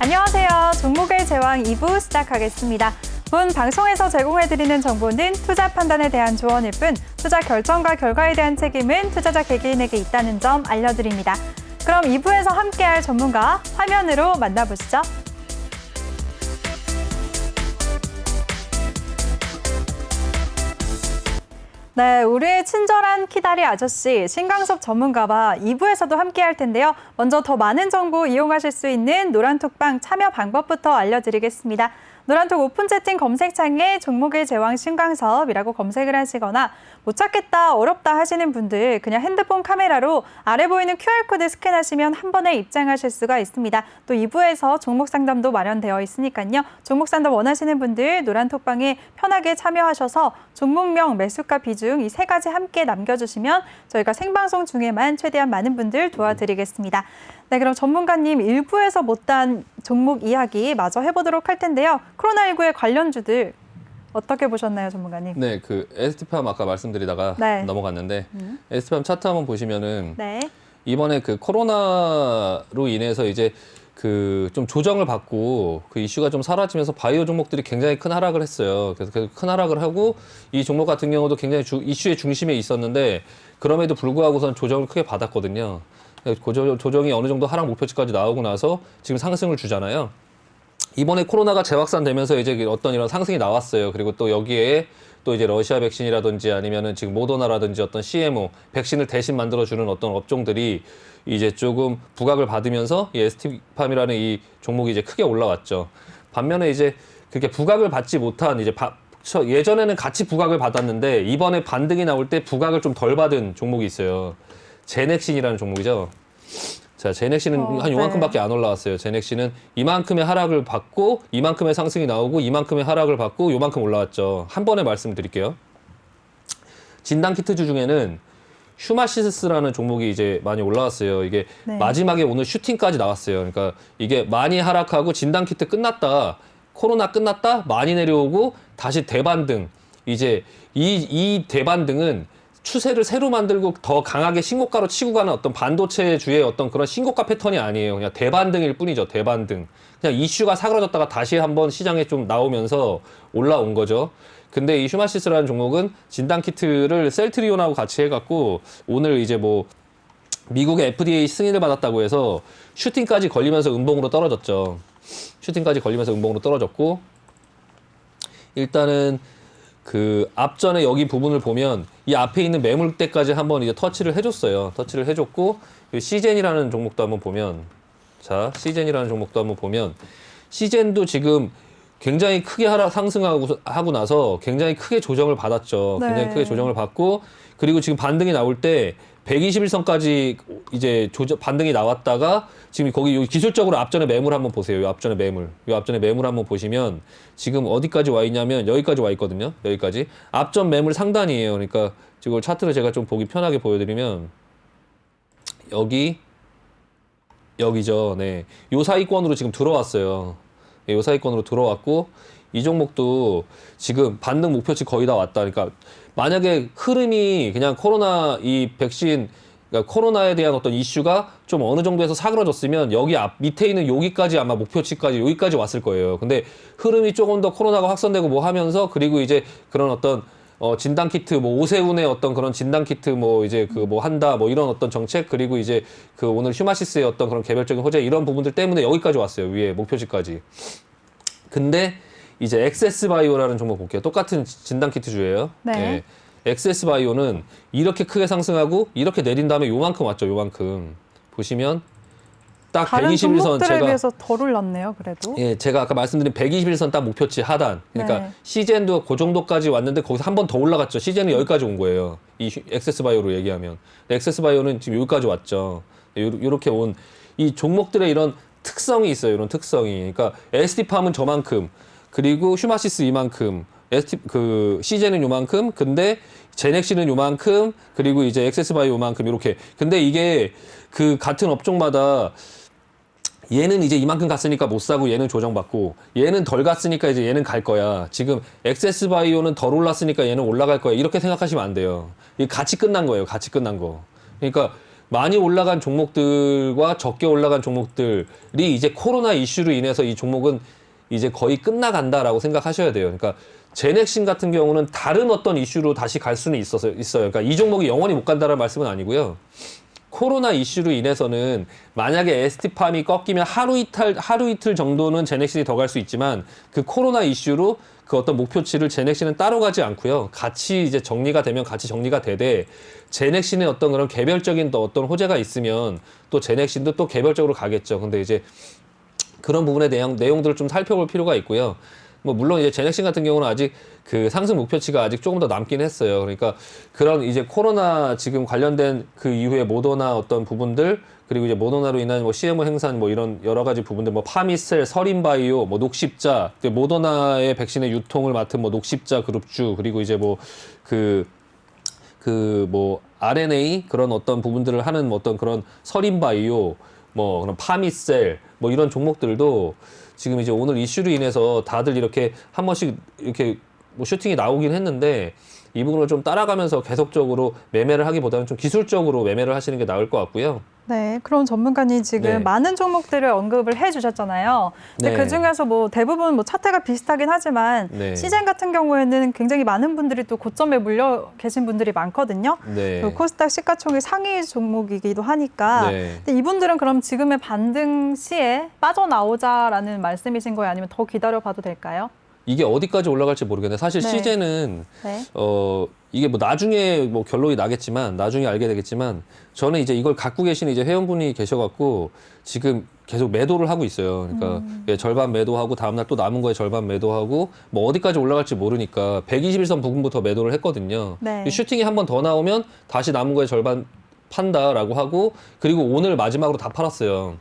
안녕하세요. 종목의 제왕 2부 시작하겠습니다. 본 방송에서 제공해드리는 정보는 투자 판단에 대한 조언일 뿐 투자 결정과 결과에 대한 책임은 투자자 개개인에게 있다는 점 알려드립니다. 그럼 2부에서 함께할 전문가 화면으로 만나보시죠. 네, 우리의 친절한 키다리 아저씨 신강섭 전문가와 2부에서도 함께할 텐데요. 먼저 더 많은 정보 이용하실 수 있는 노란톡방 참여 방법부터 알려드리겠습니다. 노란톡 오픈 채팅 검색창에 종목의 제왕 신강섭이라고 검색을 하시거나 못 찾겠다, 어렵다 하시는 분들 그냥 핸드폰 카메라로 아래 보이는 QR코드 스캔하시면 한 번에 입장하실 수가 있습니다. 또 2부에서 종목 상담도 마련되어 있으니까요. 종목 상담 원하시는 분들 노란톡방에 편하게 참여하셔서 종목명, 매수가 비중 이 세 가지 함께 남겨주시면 저희가 생방송 중에만 최대한 많은 분들 도와드리겠습니다. 네, 그럼 전문가님 1부에서 못다한 종목 이야기 마저 해보도록 할 텐데요. 코로나19의 관련주들 어떻게 보셨나요, 전문가님? 네, 그 ST팜 아까 말씀드리다가 넘어갔는데 ST팜 차트 한번 보시면은 이번에 그 코로나로 인해서 이제 그 좀 조정을 받고 그 이슈가 좀 사라지면서 바이오 종목들이 굉장히 큰 하락을 했어요. 그래서 큰 하락을 하고 이 종목 같은 경우도 굉장히 이슈의 중심에 있었는데 그럼에도 불구하고선 조정을 크게 받았거든요. 조정이 어느 정도 하락 목표치까지 나오고 나서 지금 상승을 주잖아요. 이번에 코로나가 재확산되면서 이제 어떤 이런 상승이 나왔어요. 그리고 또 여기에 또 이제 러시아 백신이라든지 아니면은 지금 모더나라든지 어떤 CMO 백신을 대신 만들어주는 어떤 업종들이 이제 조금 부각을 받으면서 이 ST팜이라는 이 종목이 이제 크게 올라왔죠. 반면에 이제 그렇게 부각을 받지 못한 이제 예전에는 같이 부각을 받았는데 이번에 반등이 나올 때 부각을 좀 덜 받은 종목이 있어요. 제넥신이라는 종목이죠. 자, 제넥신은 한 요만큼밖에 안 올라왔어요. 제넥신은 이만큼의 하락을 받고 이만큼의 상승이 나오고 이만큼의 하락을 받고 요만큼 올라왔죠. 한 번에 말씀드릴게요. 진단키트주 중에는 휴마시스라는 종목이 이제 많이 올라왔어요. 이게 마지막에 오늘 슈팅까지 나왔어요. 그러니까 이게 많이 하락하고 진단키트 끝났다, 코로나 끝났다, 많이 내려오고 다시 대반등. 이제 이 대반등은 추세를 새로 만들고 더 강하게 신고가로 치고 가는 어떤 반도체주의 어떤 그런 신고가 패턴이 아니에요. 그냥 대반등일 뿐이죠. 대반등. 그냥 이슈가 사그라졌다가 다시 한번 시장에 좀 나오면서 올라온 거죠. 근데 이 휴마시스라는 종목은 진단키트를 셀트리온하고 같이 해갖고 오늘 이제 뭐 미국의 FDA 승인을 받았다고 해서 슈팅까지 걸리면서 음봉으로 떨어졌죠. 슈팅까지 걸리면서 음봉으로 떨어졌고 일단은 그 앞전에 여기 부분을 보면 이 앞에 있는 매물대까지 한번 이제 터치를 해줬어요. 터치를 해줬고 시젠이라는 종목도 한번 보면 자 시젠이라는 종목도 한번 보면 시젠도 지금 굉장히 크게 상승하고 나서 굉장히 크게 조정을 받았죠. 굉장히 크게 조정을 받고 그리고 지금 반등이 나올 때 121선까지 이제 반등이 나왔다가 지금 거기 여기 기술적으로 앞전에 매물 한번 보세요. 이 앞전에 매물. 이 앞전에 매물 한번 보시면 지금 어디까지 와 있냐면 여기까지 와 있거든요. 여기까지. 앞전 매물 상단이에요. 그러니까 지금 차트를 제가 좀 보기 편하게 보여드리면 여기죠. 네. 요 사이권으로 지금 들어왔어요. 요 사이권으로 들어왔고 이 종목도 지금 반등 목표치 거의 다 왔다. 그러니까 만약에 흐름이 그냥 코로나 이 백신 그러니까 코로나에 대한 어떤 이슈가 좀 어느 정도에서 사그러졌으면 여기 밑에 있는 여기까지 아마 목표치까지 여기까지 왔을 거예요. 근데 흐름이 조금 더 코로나가 확산되고 뭐 하면서 그리고 이제 그런 어떤 진단키트 뭐 오세훈의 어떤 그런 진단키트 뭐 이제 그 뭐 한다 뭐 이런 어떤 정책 그리고 이제 그 오늘 휴마시스의 어떤 그런 개별적인 호재 이런 부분들 때문에 여기까지 왔어요. 위에 목표치까지. 근데 이제 엑세스바이오라는 종목 볼게요. 똑같은 진단키트주예요. 예. 엑세스바이오는 이렇게 크게 상승하고 이렇게 내린 다음에 요만큼 왔죠. 요만큼. 보시면 딱 다른 121선 종목들에 비해서 덜 올랐네요. 그래도. 예, 제가 아까 말씀드린 121선 딱 목표치 하단. 그러니까 시젠도 그 정도까지 왔는데 거기서 한 번 더 올라갔죠. 시젠은 여기까지 온 거예요. 이 엑세스바이오로 얘기하면. 엑세스바이오는 지금 여기까지 왔죠. 요렇게 온 이 종목들의 이런 특성이 있어요. 이런 특성이. 그러니까 ST팜은 저만큼 그리고 휴마시스 이만큼, 시젠은 요만큼, 근데 제넥시는 요만큼, 그리고 이제 엑세스바이오 요만큼, 이렇게. 근데 이게 그 같은 업종마다 얘는 이제 이만큼 갔으니까 못 사고 얘는 조정받고 얘는 덜 갔으니까 이제 얘는 갈 거야. 지금 엑세스바이오는 덜 올랐으니까 얘는 올라갈 거야. 이렇게 생각하시면 안 돼요. 이게 같이 끝난 거예요. 같이 끝난 거. 그러니까 많이 올라간 종목들과 적게 올라간 종목들이 이제 코로나 이슈로 인해서 이 종목은 이제 거의 끝나간다라고 생각하셔야 돼요. 그러니까 제넥신 같은 경우는 다른 어떤 이슈로 다시 갈 수는 있어요. 그러니까 이 종목이 영원히 못 간다는 말씀은 아니고요. 코로나 이슈로 인해서는 만약에 ST팜이 꺾이면 하루 이틀 정도는 제넥신이 더 갈 수 있지만 그 코로나 이슈로 그 어떤 목표치를 제넥신은 따로 가지 않고요. 같이 이제 정리가 되면 같이 정리가 되되 제넥신의 어떤 그런 개별적인 또 어떤 호재가 있으면 또 제넥신도 또 개별적으로 가겠죠. 근데 이제 그런 부분의 내용들을 좀 살펴볼 필요가 있고요. 뭐 물론 이제 제넥신 같은 경우는 아직 그 상승 목표치가 아직 조금 더 남긴 했어요. 그러니까 그런 이제 코로나 지금 관련된 그 이후에 모더나 어떤 부분들 그리고 이제 모더나로 인한 뭐 CMO 행산 뭐 이런 여러 가지 부분들 뭐 파미셀, 서린바이오, 뭐 녹십자, 모더나의 백신의 유통을 맡은 뭐 녹십자 그룹주 그리고 이제 뭐 뭐 RNA 그런 어떤 부분들을 하는 뭐 어떤 그런 서린바이오 뭐 그런 파미셀 뭐 이런 종목들도 지금 이제 오늘 이슈로 인해서 다들 이렇게 한 번씩 이렇게 뭐 슈팅이 나오긴 했는데 이 부분을 좀 따라가면서 계속적으로 매매를 하기보다는 좀 기술적으로 매매를 하시는 게 나을 것 같고요. 네, 그럼 전문가님 지금 네. 많은 종목들을 언급을 해주셨잖아요. 근데 네. 그 중에서 뭐 대부분 뭐 차트가 비슷하긴 하지만 네. 시젠 같은 경우에는 굉장히 많은 분들이 또 고점에 물려 계신 분들이 많거든요. 네. 그 코스닥 시가총액 상위 종목이기도 하니까. 네. 근데 이분들은 그럼 지금의 반등 시에 빠져나오자라는 말씀이신 거예요? 아니면 더 기다려봐도 될까요? 이게 어디까지 올라갈지 모르겠는데 사실 네. 시제는 네. 이게 뭐 나중에 뭐 결론이 나겠지만 나중에 알게 되겠지만 저는 이제 이걸 갖고 계시는 이제 회원분이 계셔갖고 지금 계속 매도를 하고 있어요. 그러니까 예, 절반 매도하고 다음날 또 남은 거에 절반 매도하고 뭐 어디까지 올라갈지 모르니까 121선 부근부터 매도를 했거든요. 네. 이 슈팅이 한 번 더 나오면 다시 남은 거에 절반 판다라고 하고 그리고 오늘 마지막으로 다 팔았어요.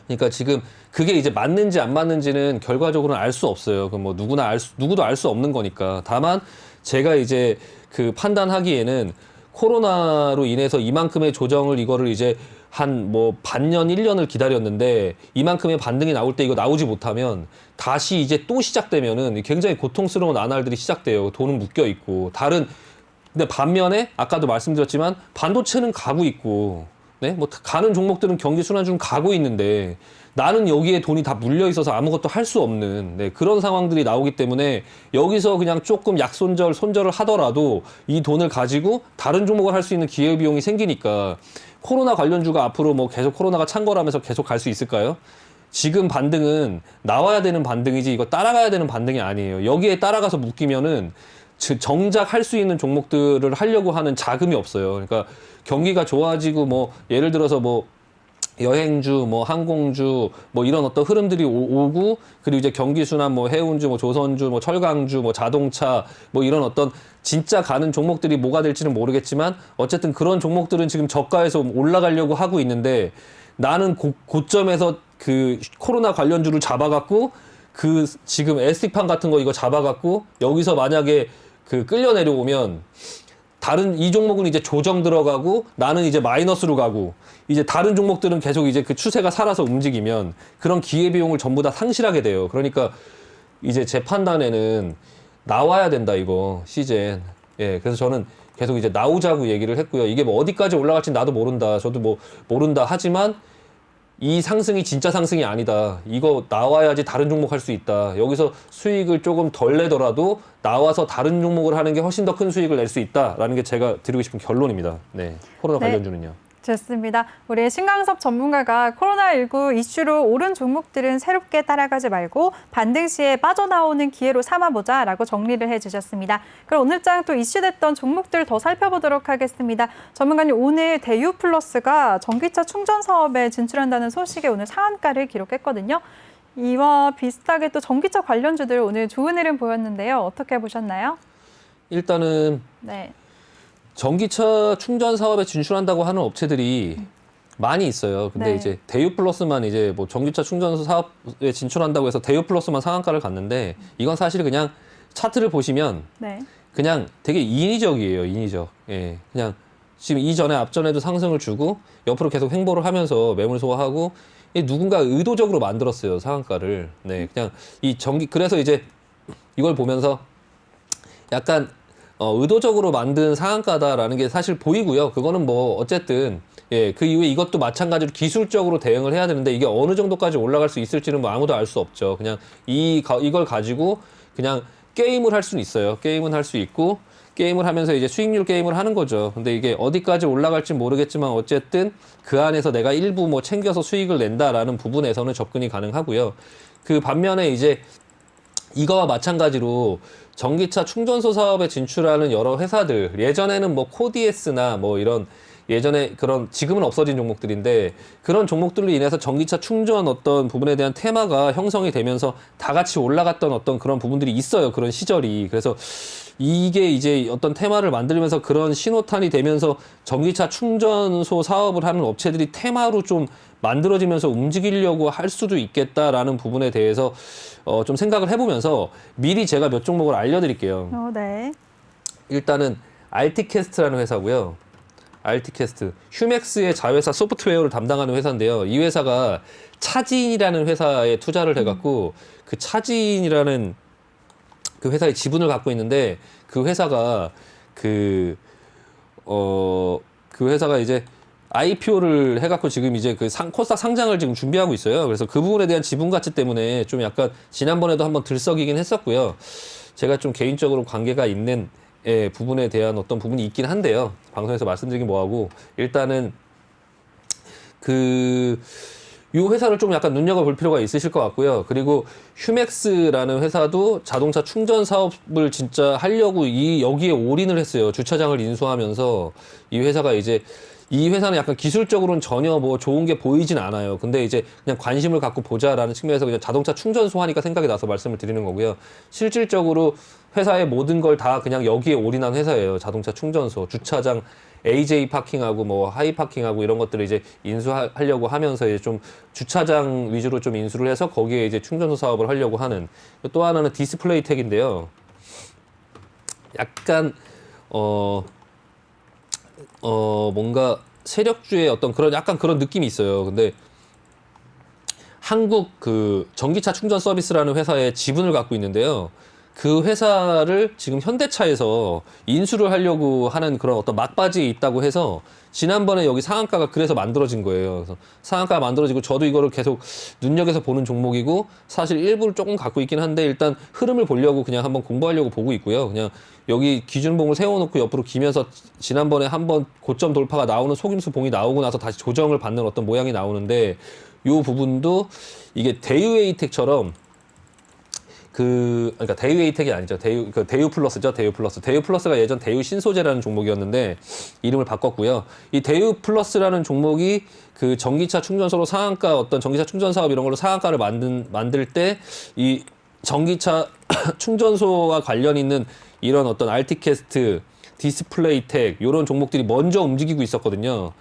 그러니까 지금 그게 이제 맞는지 안 맞는지는 결과적으로는 알 수 없어요. 그 뭐 누구도 알 수 없는 거니까. 다만 제가 이제 그 판단하기에는 코로나로 인해서 이만큼의 조정을 이거를 이제 한 뭐 반년, 1년을 기다렸는데 이만큼의 반등이 나올 때 이거 나오지 못하면 다시 이제 또 시작되면은 굉장히 고통스러운 나날들이 시작돼요. 돈은 묶여 있고. 근데 반면에 아까도 말씀드렸지만 반도체는 가고 있고 네? 뭐 가는 종목들은 경기 순환중 가고 있는데 나는 여기에 돈이 다 물려 있어서 아무것도 할 수 없는 네, 그런 상황들이 나오기 때문에 여기서 그냥 조금 손절을 하더라도 이 돈을 가지고 다른 종목을 할 수 있는 기회비용이 생기니까 코로나 관련주가 앞으로 뭐 계속 코로나가 찬 거라면서 계속 갈 수 있을까요? 지금 반등은 나와야 되는 반등이지 이거 따라가야 되는 반등이 아니에요. 여기에 따라가서 묶이면은 정작 할 수 있는 종목들을 하려고 하는 자금이 없어요. 그러니까 경기가 좋아지고 뭐 예를 들어서 뭐 여행주, 뭐 항공주, 뭐 이런 어떤 흐름들이 오고 그리고 이제 경기 순환, 뭐 해운주, 뭐 조선주, 뭐 철강주, 뭐 자동차, 뭐 이런 어떤 진짜 가는 종목들이 뭐가 될지는 모르겠지만 어쨌든 그런 종목들은 지금 저가에서 올라가려고 하고 있는데 나는 고점에서 그 코로나 관련주를 잡아갖고 그 지금 ST팜 같은 거 이거 잡아갖고 여기서 만약에 그 끌려 내려오면 다른 이 종목은 이제 조정 들어가고 나는 이제 마이너스로 가고 이제 다른 종목들은 계속 이제 그 추세가 살아서 움직이면 그런 기회비용을 전부 다 상실하게 돼요. 그러니까 이제 제 판단에는 나와야 된다 이거 시즌. 예, 그래서 저는 계속 이제 나오자고 얘기를 했고요. 이게 뭐 어디까지 올라갈지 나도 모른다. 저도 뭐 모른다 하지만 이 상승이 진짜 상승이 아니다. 이거 나와야지 다른 종목 할 수 있다. 여기서 수익을 조금 덜 내더라도 나와서 다른 종목을 하는 게 훨씬 더 큰 수익을 낼 수 있다라는 게 제가 드리고 싶은 결론입니다. 네, 코로나 네. 관련주는요. 좋습니다. 우리 신강섭 전문가가 코로나19 이슈로 오른 종목들은 새롭게 따라가지 말고 반등 시에 빠져나오는 기회로 삼아보자라고 정리를 해주셨습니다. 그럼 오늘 장 또 이슈됐던 종목들 더 살펴보도록 하겠습니다. 전문가님, 오늘 대유플러스가 전기차 충전 사업에 진출한다는 소식에 오늘 상한가를 기록했거든요. 이와 비슷하게 또 전기차 관련주들 오늘 좋은 흐름 보였는데요. 어떻게 보셨나요? 일단은 네. 전기차 충전 사업에 진출한다고 하는 업체들이 많이 있어요. 근데 네. 이제 대유플러스만 이제 뭐 전기차 충전 사업에 진출한다고 해서 대유플러스만 상한가를 갔는데 이건 사실 그냥 차트를 보시면 네. 그냥 되게 인위적이에요. 인위적. 예. 그냥 지금 이전에 앞전에도 상승을 주고 옆으로 계속 횡보를 하면서 매물 소화하고 누군가 의도적으로 만들었어요. 상한가를. 네. 그냥 그래서 이제 이걸 보면서 약간 의도적으로 만든 상한가다라는 게 사실 보이고요. 그거는 뭐 어쨌든 예, 그 이후에 이것도 마찬가지로 기술적으로 대응을 해야 되는데 이게 어느 정도까지 올라갈 수 있을지는 뭐 아무도 알 수 없죠. 그냥 이걸 가지고 그냥 게임을 할 수는 있어요. 게임은 할 수 있고 게임을 하면서 이제 수익률 게임을 하는 거죠. 근데 이게 어디까지 올라갈지 모르겠지만 어쨌든 그 안에서 내가 일부 뭐 챙겨서 수익을 낸다라는 부분에서는 접근이 가능하고요. 그 반면에 이제 이거와 마찬가지로 전기차 충전소 사업에 진출하는 여러 회사들, 예전에는 뭐 코디에스나 뭐 이런 예전에 그런 지금은 없어진 종목들인데 그런 종목들로 인해서 전기차 충전 어떤 부분에 대한 테마가 형성이 되면서 다 같이 올라갔던 어떤 그런 부분들이 있어요. 그런 시절이. 그래서 이게 이제 어떤 테마를 만들면서 그런 신호탄이 되면서 전기차 충전소 사업을 하는 업체들이 테마로 좀 만들어지면서 움직이려고 할 수도 있겠다라는 부분에 대해서 좀 생각을 해보면서 미리 제가 몇 종목을 알려드릴게요. 네. 일단은 알티캐스트라는 회사고요. 알티캐스트, 휴맥스의 자회사 소프트웨어를 담당하는 회사인데요. 이 회사가 차진이라는 회사에 투자를 해갖고 그 차진이라는 그 회사의 지분을 갖고 있는데 그 회사가 그 회사가 이제 IPO를 해갖고 지금 이제 그 코스닥 상장을 지금 준비하고 있어요. 그래서 그 부분에 대한 지분 가치 때문에 좀 약간 지난번에도 한번 들썩이긴 했었고요. 제가 좀 개인적으로 관계가 있는 부분에 대한 어떤 부분이 있긴 한데요. 방송에서 말씀드리긴 뭐하고 일단은 이 회사를 좀 약간 눈여겨볼 필요가 있으실 것 같고요. 그리고 휴맥스라는 회사도 자동차 충전 사업을 진짜 하려고 여기에 올인을 했어요. 주차장을 인수하면서 이 회사는 약간 기술적으로는 전혀 뭐 좋은 게 보이진 않아요. 근데 이제 그냥 관심을 갖고 보자라는 측면에서 그냥 자동차 충전소 하니까 생각이 나서 말씀을 드리는 거고요. 실질적으로 회사의 모든 걸 다 그냥 여기에 올인한 회사예요. 자동차 충전소, 주차장, AJ 파킹하고 뭐 하이 파킹하고 이런 것들을 이제 인수하려고 하면서 이제 좀 주차장 위주로 좀 인수를 해서 거기에 이제 충전소 사업을 하려고 하는 또 하나는 디스플레이 텍인데요. 약간 뭔가 세력주의 어떤 그런 약간 그런 느낌이 있어요. 근데 한국 그 전기차 충전 서비스라는 회사의 지분을 갖고 있는데요. 그 회사를 지금 현대차에서 인수를 하려고 하는 그런 어떤 막바지에 있다고 해서 지난번에 여기 상한가가 그래서 만들어진 거예요. 그래서 상한가가 만들어지고 저도 이거를 계속 눈여겨서 보는 종목이고 사실 일부를 조금 갖고 있긴 한데 일단 흐름을 보려고 그냥 한번 공부하려고 보고 있고요. 그냥 여기 기준봉을 세워놓고 옆으로 기면서 지난번에 한번 고점 돌파가 나오는 속임수 봉이 나오고 나서 다시 조정을 받는 어떤 모양이 나오는데 이 부분도 이게 대유에이텍처럼 그러니까 대유에이텍이 아니죠. 대유 플러스죠. 대유 플러스. 대유 플러스가 예전 대유 신소재라는 종목이었는데 이름을 바꿨고요. 이 대유 플러스라는 종목이 그 전기차 충전소로 상한가 어떤 전기차 충전 사업 이런 걸로 상한가를 만들 때 이 전기차 충전소와 관련 있는 이런 어떤 알티캐스트, 디스플레이텍 이런 종목들이 먼저 움직이고 있었거든요.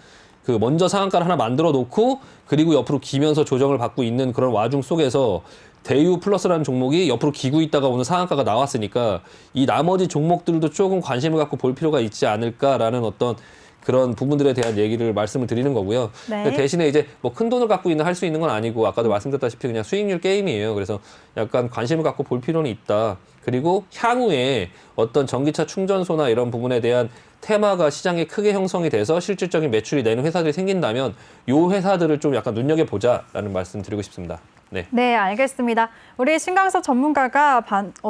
그 먼저 상한가를 하나 만들어 놓고 그리고 옆으로 기면서 조정을 받고 있는 그런 와중 속에서 대유 플러스라는 종목이 옆으로 기고 있다가 오늘 상한가가 나왔으니까 이 나머지 종목들도 조금 관심을 갖고 볼 필요가 있지 않을까라는 어떤 그런 부분들에 대한 얘기를 말씀을 드리는 거고요. 네. 대신에 이제 뭐 큰 돈을 갖고 할 수 있는 건 아니고 아까도 말씀드렸다시피 그냥 수익률 게임이에요. 그래서 약간 관심을 갖고 볼 필요는 있다. 그리고 향후에 어떤 전기차 충전소나 이런 부분에 대한 테마가 시장에 크게 형성이 돼서 실질적인 매출이 내는 회사들이 생긴다면 이 회사들을 좀 약간 눈여겨보자라는 말씀 드리고 싶습니다. 네. 네, 알겠습니다. 우리 신강섭 전문가가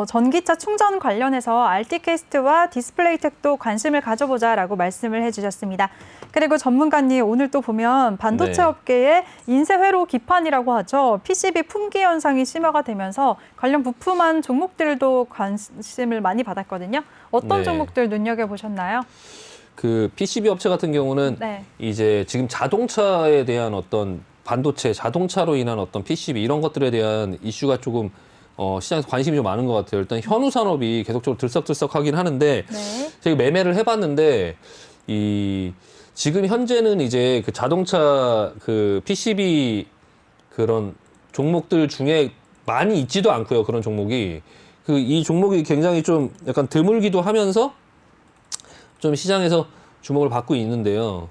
전기차 충전 관련해서 알티캐스트와 디스플레이텍도 관심을 가져보자라고 말씀을 해주셨습니다. 그리고 전문가님 오늘 또 보면 반도체 네. 업계의 인쇄회로 기판이라고 하죠. PCB 품귀 현상이 심화가 되면서 관련 부품한 종목들도 관심을 많이 받았거든요. 어떤 네. 종목들 눈여겨보셨나요? 그 PCB 업체 같은 경우는 네. 이제 지금 자동차에 대한 어떤 반도체, 자동차로 인한 어떤 PCB 이런 것들에 대한 이슈가 조금 시장에서 관심이 좀 많은 것 같아요. 일단 현우 산업이 계속적으로 들썩들썩하긴 하는데 네. 제가 매매를 해봤는데 지금 현재는 이제 그 자동차 그 PCB 그런 종목들 중에 많이 있지도 않고요. 그런 종목이 이 종목이 굉장히 좀 약간 드물기도 하면서 좀 시장에서 주목을 받고 있는데요.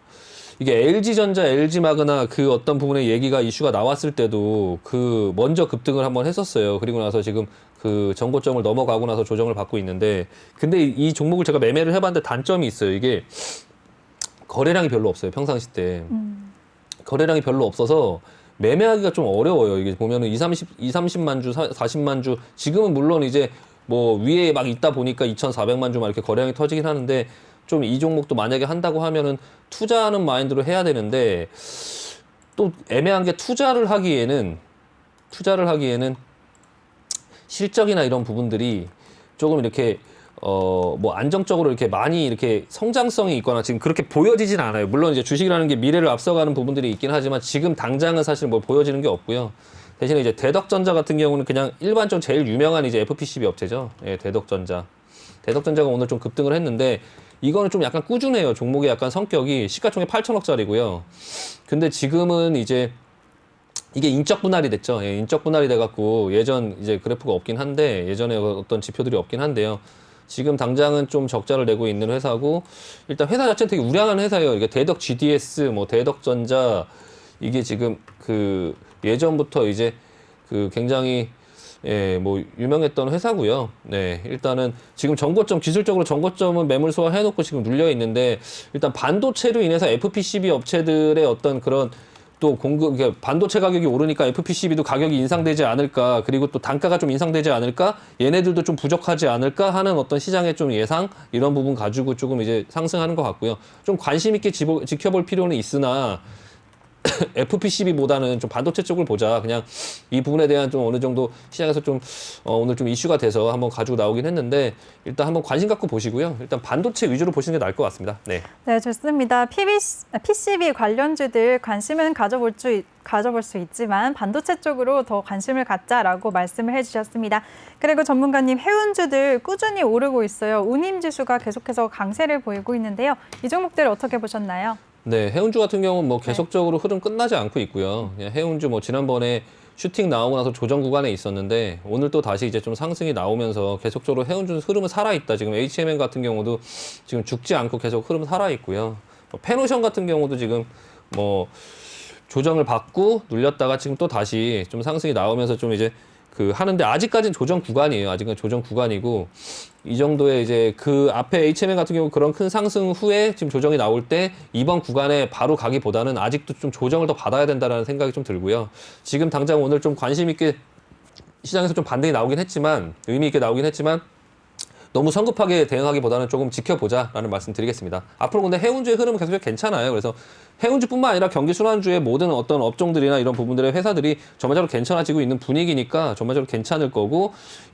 이게 LG전자, LG마그나 그 어떤 부분의 얘기가 이슈가 나왔을 때도 그 먼저 급등을 한번 했었어요. 그리고 나서 지금 그 전고점을 넘어가고 나서 조정을 받고 있는데, 근데 이 종목을 제가 매매를 해봤는데 단점이 있어요. 이게 거래량이 별로 없어요. 평상시 때. 거래량이 별로 없어서 매매하기가 좀 어려워요. 이게 보면은 30만 주, 40만 주, 지금은 물론 이제 뭐 위에 막 있다 보니까 2,400만 주 막 이렇게 거래량이 터지긴 하는데, 좀 이 종목도 만약에 한다고 하면은 투자하는 마인드로 해야 되는데, 또 애매한 게 투자를 하기에는 실적이나 이런 부분들이 조금 이렇게 뭐 안정적으로 이렇게 많이 이렇게 성장성이 있거나 지금 그렇게 보여지진 않아요. 물론 이제 주식이라는 게 미래를 앞서가는 부분들이 있긴 하지만 지금 당장은 사실 뭐 보여지는 게 없고요. 대신에 이제 대덕전자 같은 경우는 그냥 일반적으로 제일 유명한 이제 FPCB 업체죠. 예, 대덕전자. 대덕전자가 오늘 좀 급등을 했는데, 이거는 좀 약간 꾸준해요. 종목의 약간 성격이 시가총액 8천억짜리고요. 근데 지금은 이제 이게 인적 분할이 됐죠. 예, 인적 분할이 돼갖고 예전 이제 그래프가 없긴 한데, 예전에 어떤 지표들이 없긴 한데요. 지금 당장은 좀 적자를 내고 있는 회사고, 일단 회사 자체는 되게 우량한 회사예요. 이게 대덕 GDS, 뭐 대덕전자, 이게 지금 그 예전부터 이제 그 굉장히 뭐 유명했던 회사고요. 네, 일단은 지금 전고점, 기술적으로 전고점은 매물 소화해놓고 지금 눌려 있는데, 일단 반도체로 인해서 FPCB 업체들의 어떤 그런 또 반도체 가격이 오르니까 FPCB도 가격이 인상되지 않을까, 그리고 또 단가가 좀 인상되지 않을까, 얘네들도 좀 부족하지 않을까 하는 어떤 시장의 좀 예상, 이런 부분 가지고 조금 이제 상승하는 것 같고요. 좀 관심 있게 지켜볼 필요는 있으나, FPCB보다는 좀 반도체 쪽을 보자. 그냥 이 부분에 대한 좀 어느 정도 시장에서 좀 오늘 좀 이슈가 돼서 한번 가지고 나오긴 했는데, 일단 한번 관심 갖고 보시고요. 일단 반도체 위주로 보시는 게 나을 것 같습니다. 네, 네, 좋습니다. PCB 관련주들 관심은 가져볼 수 있지만 반도체 쪽으로 더 관심을 갖자라고 말씀을 해주셨습니다. 그리고 전문가님, 해운주들 꾸준히 오르고 있어요. 운임지수가 계속해서 강세를 보이고 있는데요. 이 종목들 어떻게 보셨나요? 네, 해운주 같은 경우는 뭐 계속적으로 흐름 끝나지 않고 있고요. 그냥 해운주 뭐 지난번에 슈팅 나오고 나서 조정 구간에 있었는데, 오늘 또 다시 이제 좀 상승이 나오면서 계속적으로 해운주 흐름은 살아있다. 지금 HMN 같은 경우도 지금 죽지 않고 계속 흐름 살아있고요. 페노션 같은 경우도 지금 뭐 조정을 받고 눌렸다가 지금 또 다시 좀 상승이 나오면서 좀 이제 하는데, 아직까지는 조정 구간이에요. 아직은 조정 구간이고, 이 정도의 이제 그 앞에 HMN 같은 경우 그런 큰 상승 후에 지금 조정이 나올 때 이번 구간에 바로 가기보다는 아직도 좀 조정을 더 받아야 된다는 생각이 좀 들고요. 지금 당장 오늘 좀 관심 있게 시장에서 좀 반등이 나오긴 했지만, 의미 있게 나오긴 했지만, 너무 성급하게 대응하기보다는 조금 지켜보자라는 말씀 드리겠습니다. 앞으로 근데 해운주의 흐름은 계속 괜찮아요. 그래서 해운주뿐만 아니라 경기순환주의 모든 어떤 업종들이나 이런 부분들의 회사들이 전반적으로 괜찮아지고 있는 분위기니까 전반적으로 괜찮을 거고,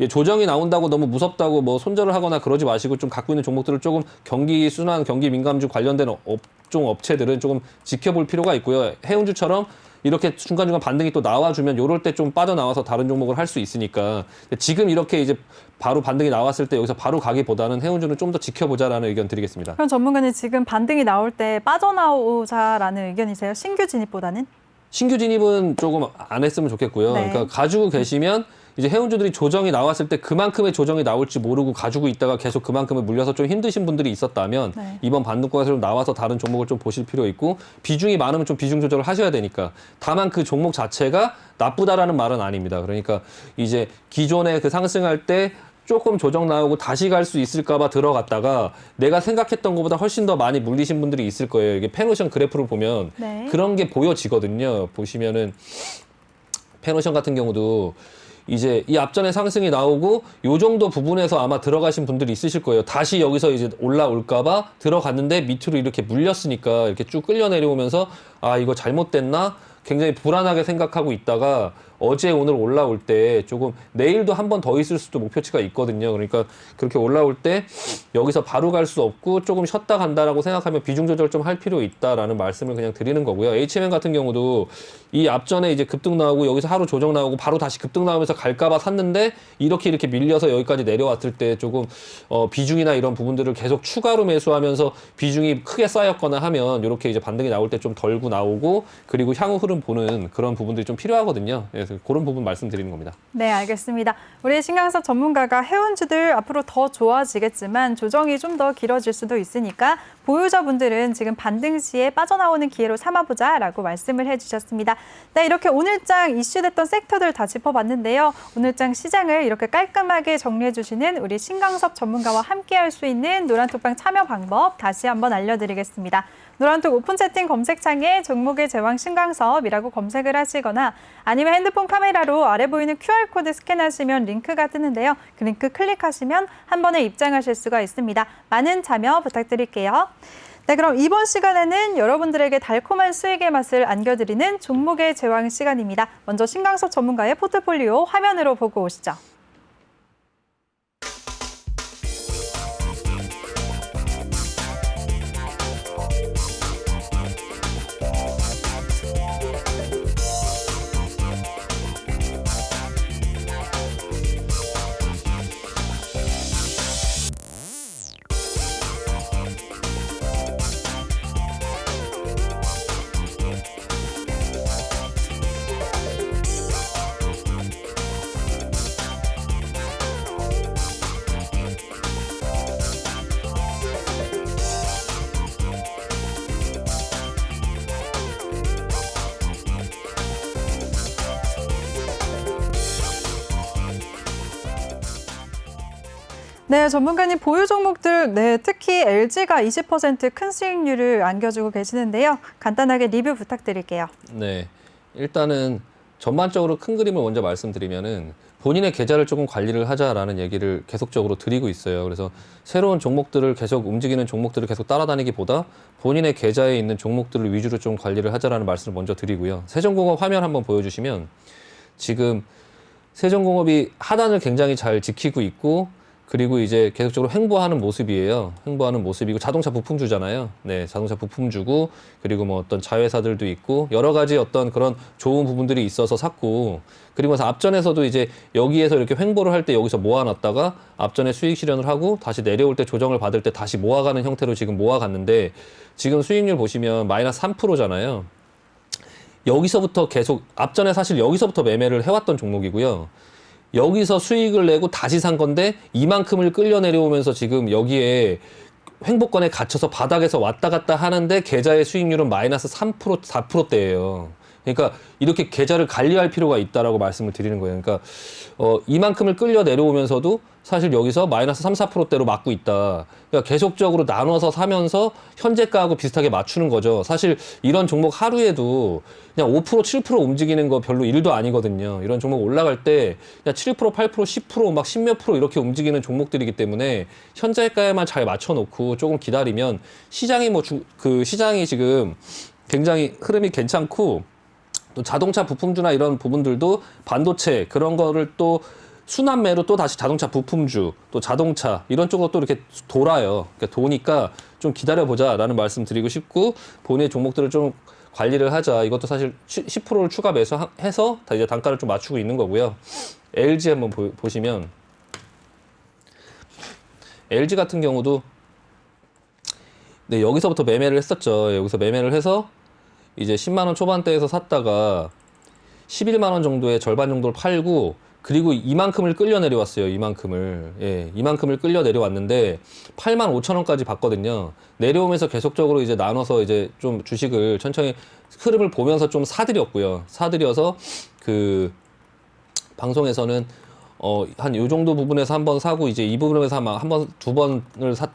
조정이 나온다고 너무 무섭다고 뭐 손절을 하거나 그러지 마시고, 좀 갖고 있는 종목들을 조금 경기순환, 경기민감주 관련된 업종 업체들은 조금 지켜볼 필요가 있고요. 해운주처럼 이렇게 중간중간 반등이 또 나와주면 요럴 때 좀 빠져나와서 다른 종목을 할 수 있으니까, 지금 이렇게 이제 바로 반등이 나왔을 때 여기서 바로 가기보다는 해운주는 좀 더 지켜보자라는 의견 드리겠습니다. 그럼 전문가님, 지금 반등이 나올 때 빠져나오자라는 의견이세요? 신규 진입보다는? 신규 진입은 조금 안 했으면 좋겠고요. 네. 그러니까 가지고 계시면 이제 해운주들이 조정이 나왔을 때 그만큼의 조정이 나올지 모르고 가지고 있다가 계속 그만큼을 물려서 좀 힘드신 분들이 있었다면, 네, 이번 반등권에서 좀 나와서 다른 종목을 좀 보실 필요 있고, 비중이 많으면 좀 비중 조절을 하셔야 되니까. 다만 그 종목 자체가 나쁘다라는 말은 아닙니다. 그러니까 이제 기존에 그 상승할 때 조금 조정 나오고 다시 갈 수 있을까 봐 들어갔다가 내가 생각했던 것보다 훨씬 더 많이 물리신 분들이 있을 거예요. 이게 페노션 그래프를 보면, 네, 그런 게 보여지거든요. 보시면은 페노션 같은 경우도 이제 이 앞전에 상승이 나오고 요 정도 부분에서 아마 들어가신 분들이 있으실 거예요. 다시 여기서 이제 올라올까봐 들어갔는데 밑으로 이렇게 물렸으니까 이렇게 쭉 끌려 내려오면서, 아, 이거 잘못됐나? 굉장히 불안하게 생각하고 있다가 어제 오늘 올라올 때 조금 내일도 한 번 더 있을 수도 목표치가 있거든요. 그러니까 그렇게 올라올 때 여기서 바로 갈 수 없고 조금 쉬었다 간다라고 생각하면 비중 조절 좀 할 필요 있다라는 말씀을 그냥 드리는 거고요. HMN 같은 경우도 이 앞전에 이제 급등 나오고 여기서 하루 조정 나오고 바로 다시 급등 나오면서 갈까봐 샀는데, 이렇게 밀려서 여기까지 내려왔을 때 조금 비중이나 이런 부분들을 계속 추가로 매수하면서 비중이 크게 쌓였거나 하면 이렇게 이제 반등이 나올 때 좀 덜고 나오고, 그리고 향후 흐름 보는 그런 부분들이 좀 필요하거든요. 그래서 그런 부분 말씀드리는 겁니다. 네, 알겠습니다. 우리 신강섭 전문가가 해운주들 앞으로 더 좋아지겠지만 조정이 좀 더 길어질 수도 있으니까 보유자분들은 지금 반등 시에 빠져나오는 기회로 삼아보자라고 말씀을 해주셨습니다. 네, 이렇게 오늘장 이슈됐던 섹터들 다 짚어봤는데요. 오늘장 시장을 이렇게 깔끔하게 정리해주시는 우리 신강섭 전문가와 함께할 수 있는 노란톡방 참여 방법 다시 한번 알려드리겠습니다. 노란톡 오픈 채팅 검색창에 종목의 제왕 신강섭이라고 검색을 하시거나 아니면 핸드폰 카메라로 아래 보이는 QR코드 스캔하시면 링크가 뜨는데요. 그 링크 클릭하시면 한 번에 입장하실 수가 있습니다. 많은 참여 부탁드릴게요. 네, 그럼 이번 시간에는 여러분들에게 달콤한 수익의 맛을 안겨드리는 종목의 제왕 시간입니다. 먼저 신강섭 전문가의 포트폴리오 화면으로 보고 오시죠. 네, 전문가님 보유 종목들 특히 LG가 20% 큰 수익률을 안겨주고 계시는데요. 간단하게 리뷰 부탁드릴게요. 네, 일단은 전반적으로 큰 그림을 먼저 말씀드리면은 본인의 계좌를 조금 관리를 하자라는 얘기를 계속적으로 드리고 있어요. 그래서 새로운 종목들을 계속 움직이는 종목들을 계속 따라다니기보다 본인의 계좌에 있는 종목들을 위주로 좀 관리를 하자라는 말씀을 먼저 드리고요. 세종공업 화면 한번 보여주시면 지금 세종공업이 하단을 굉장히 잘 지키고 있고 그리고 이제 계속적으로 횡보하는 모습이에요. 횡보하는 모습이고 자동차 부품주잖아요. 네, 자동차 부품주고 그리고 뭐 어떤 자회사들도 있고 여러 가지 어떤 그런 좋은 부분들이 있어서 샀고 그리고 나서 앞전에서도 이제 여기에서 이렇게 횡보를 할 때 여기서 모아놨다가 앞전에 수익 실현을 하고 다시 내려올 때 조정을 받을 때 다시 모아가는 형태로 지금 모아갔는데 지금 수익률 보시면 마이너스 3%잖아요. 여기서부터 계속 앞전에 사실 여기서부터 매매를 해왔던 종목이고요. 여기서 수익을 내고 다시 산 건데 이만큼을 끌려 내려오면서 지금 여기에 횡보권에 갇혀서 바닥에서 왔다 갔다 하는데 계좌의 수익률은 마이너스 3%, 4%대예요. 그러니까 이렇게 계좌를 관리할 필요가 있다라고 말씀을 드리는 거예요. 그러니까 이만큼을 끌려 내려오면서도 사실 여기서 마이너스 3, 4%대로 맞고 있다. 그러니까 계속적으로 나눠서 사면서 현재가하고 비슷하게 맞추는 거죠. 사실 이런 종목 하루에도 그냥 5%, 7% 움직이는 거 별로 일도 아니거든요. 이런 종목 올라갈 때 그냥 7%, 8%, 10%, 막 10몇 프로 이렇게 움직이는 종목들이기 때문에 현재가에만 잘 맞춰놓고 조금 기다리면 시장이 시장이 지금 굉장히 흐름이 괜찮고 또 자동차 부품주나 이런 부분들도 반도체 그런 거를 또 순환매로 또 다시 자동차 부품주 또 자동차 이런 쪽으로 또 이렇게 돌아요. 그러니까 도니까 좀 기다려보자라는 말씀 드리고 싶고 본인의 종목들을 좀 관리를 하자. 이것도 사실 10%를 추가 매수해서 다 이제 단가를 좀 맞추고 있는 거고요. LG 한번 보시면 LG 같은 경우도 네, 여기서부터 매매를 했었죠. 여기서 매매를 해서 이제 10만 원 초반대에서 샀다가 11만 원 정도의 절반 정도를 팔고 그리고 이만큼을 끌려 내려왔어요. 이만큼을 끌려 내려왔는데 8만 5천 원까지 봤거든요. 내려오면서 계속적으로 이제 나눠서 이제 좀 주식을 천천히 흐름을 보면서 좀 사들였고요. 사들여서 그 방송에서는 한 요 정도 부분에서 한번 사고 이제 이 부분에서 한 번, 두 번을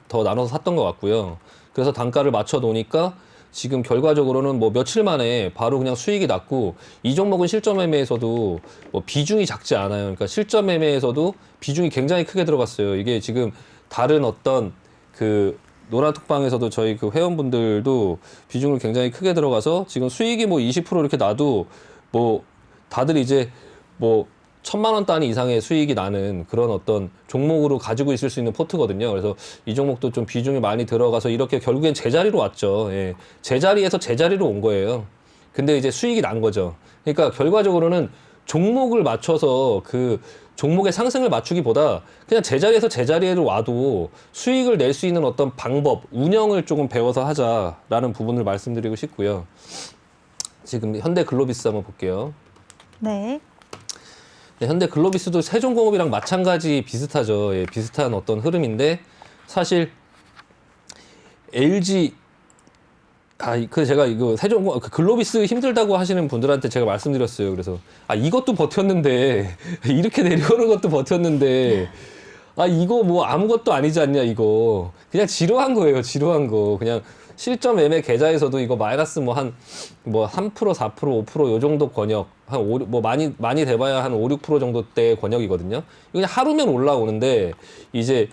더 나눠서 샀던 것 같고요. 그래서 단가를 맞춰 놓으니까 지금 결과적으로는 뭐 며칠 만에 바로 그냥 수익이 났고 이 종목은 실전 매매에서도 뭐 비중이 작지 않아요. 그러니까 실전 매매에서도 비중이 굉장히 크게 들어갔어요. 이게 지금 다른 어떤 그 노란톡방에서도 저희 그 회원분들도 비중을 굉장히 크게 들어가서 지금 수익이 뭐 20% 이렇게 나도 뭐 다들 이제 뭐 1,000만 원 단위 이상의 수익이 나는 그런 어떤 종목으로 가지고 있을 수 있는 포트거든요. 그래서 이 종목도 좀 비중이 많이 들어가서 이렇게 결국엔 제자리로 왔죠. 예. 제자리에서 제자리로 온 거예요. 근데 이제 수익이 난 거죠. 그러니까 결과적으로는 종목을 맞춰서 그 종목의 상승을 맞추기보다 그냥 제자리에서 제자리로 와도 수익을 낼 수 있는 어떤 방법, 운영을 조금 배워서 하자라는 부분을 말씀드리고 싶고요. 지금 현대글로비스 한번 볼게요. 네. 네, 현대글로비스도 세종공업이랑 마찬가지 비슷하죠. 예, 비슷한 어떤 흐름인데 사실 LG 그 제가 이거 글로비스 힘들다고 하시는 분들한테 제가 말씀드렸어요. 그래서 이것도 버텼는데 이렇게 내려오는 것도 버텼는데 이거 뭐 아무것도 아니지 않냐 이거. 그냥 지루한 거예요. 지루한 거. 그냥 실점 매매 계좌에서도 이거 마이너스 뭐 3%, 4%, 5% 요 정도 권역 한 5, 뭐 많이 돼봐야 한 5, 6% 정도대의 권역이거든요. 이거 그냥 하루면 올라오는데 이제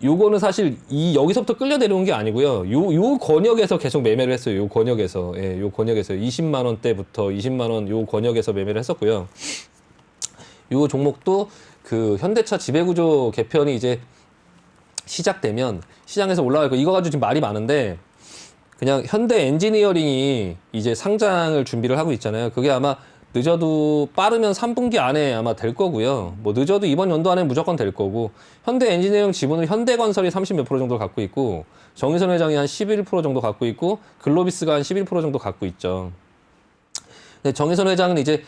요거는 사실 여기서부터 끌려 내려온 게 아니고요. 요 권역에서 계속 매매를 했어요. 요 권역에서. 예, 요 권역에서 20만 원대부터 20만 원 요 권역에서 매매를 했었고요. 요 종목도 현대차 지배구조 개편이 이제 시작되면 시장에서 올라가고 이거 가지고 지금 말이 많은데 그냥 현대 엔지니어링이 이제 상장을 준비를 하고 있잖아요. 그게 아마 늦어도 빠르면 3분기 안에 아마 될 거고요. 뭐 늦어도 이번 연도 안에 무조건 될 거고 현대 엔지니어링 지분을 현대건설이 30 몇 프로 정도 갖고 있고 정의선 회장이 한 11% 정도 갖고 있고 글로비스가 한 11% 정도 갖고 있죠. 근데 정의선 회장은 이제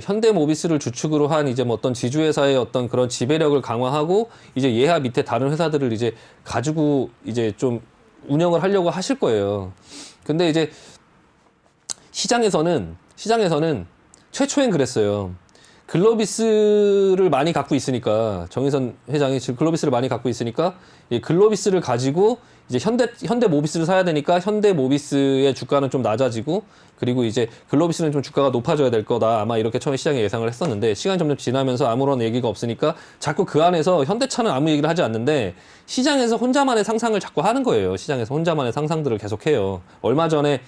현대모비스를 주축으로 한 이제 뭐 어떤 지주회사의 어떤 그런 지배력을 강화하고 이제 얘하 밑에 다른 회사들을 이제 가지고 이제 좀 운영을 하려고 하실 거예요. 근데 이제 시장에서는 최초엔 그랬어요. 글로비스를 많이 갖고 있으니까 정의선 회장이 지금 글로비스를 많이 갖고 있으니까 이 글로비스를 가지고 이제 현대모비스를 사야 되니까 현대모비스의 주가는 좀 낮아지고 그리고 이제 글로비스는 좀 주가가 높아져야 될 거다. 아마 이렇게 처음에 시장에 예상을 했었는데 시간이 점점 지나면서 아무런 얘기가 없으니까 자꾸 그 안에서 현대차는 아무 얘기를 하지 않는데 시장에서 혼자만의 상상을 자꾸 하는 거예요. 시장에서 혼자만의 상상들을 계속해요. 얼마 전에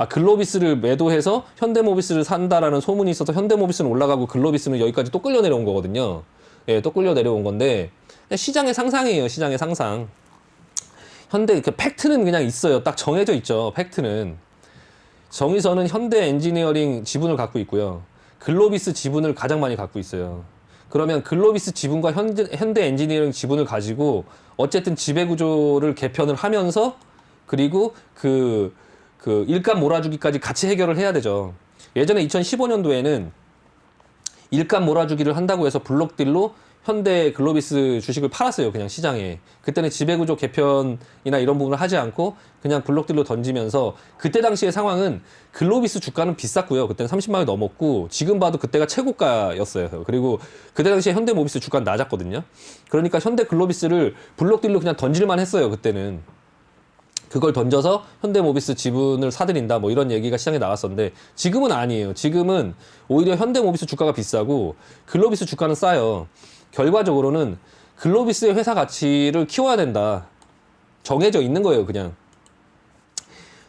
글로비스를 매도해서 현대모비스를 산다라는 소문이 있어서 현대모비스는 올라가고 글로비스는 여기까지 또 끌려 내려온 거거든요. 예, 또 끌려 내려온 건데 시장의 상상이에요. 시장의 상상. 팩트는 그냥 있어요. 딱 정해져 있죠. 팩트는. 정의선은 현대 엔지니어링 지분을 갖고 있고요. 글로비스 지분을 가장 많이 갖고 있어요. 그러면 글로비스 지분과 현대 엔지니어링 지분을 가지고 어쨌든 지배구조를 개편을 하면서 그리고 일감 몰아주기까지 같이 해결을 해야 되죠. 예전에 2015년도에는 일감 몰아주기를 한다고 해서 블록딜로 현대 글로비스 주식을 팔았어요. 그냥 시장에. 그때는 지배구조 개편이나 이런 부분을 하지 않고 그냥 블록딜로 던지면서 그때 당시의 상황은 글로비스 주가는 비쌌고요. 그때는 30만 원이 넘었고 지금 봐도 그때가 최고가였어요. 그리고 그때 당시에 현대모비스 주가는 낮았거든요. 그러니까 현대 글로비스를 블록딜로 그냥 던질만 했어요. 그때는. 그걸 던져서 현대모비스 지분을 사들인다 뭐 이런 얘기가 시장에 나왔었는데 지금은 아니에요. 지금은 오히려 현대모비스 주가가 비싸고 글로비스 주가는 싸요. 결과적으로는 글로비스의 회사 가치를 키워야 된다. 정해져 있는 거예요, 그냥.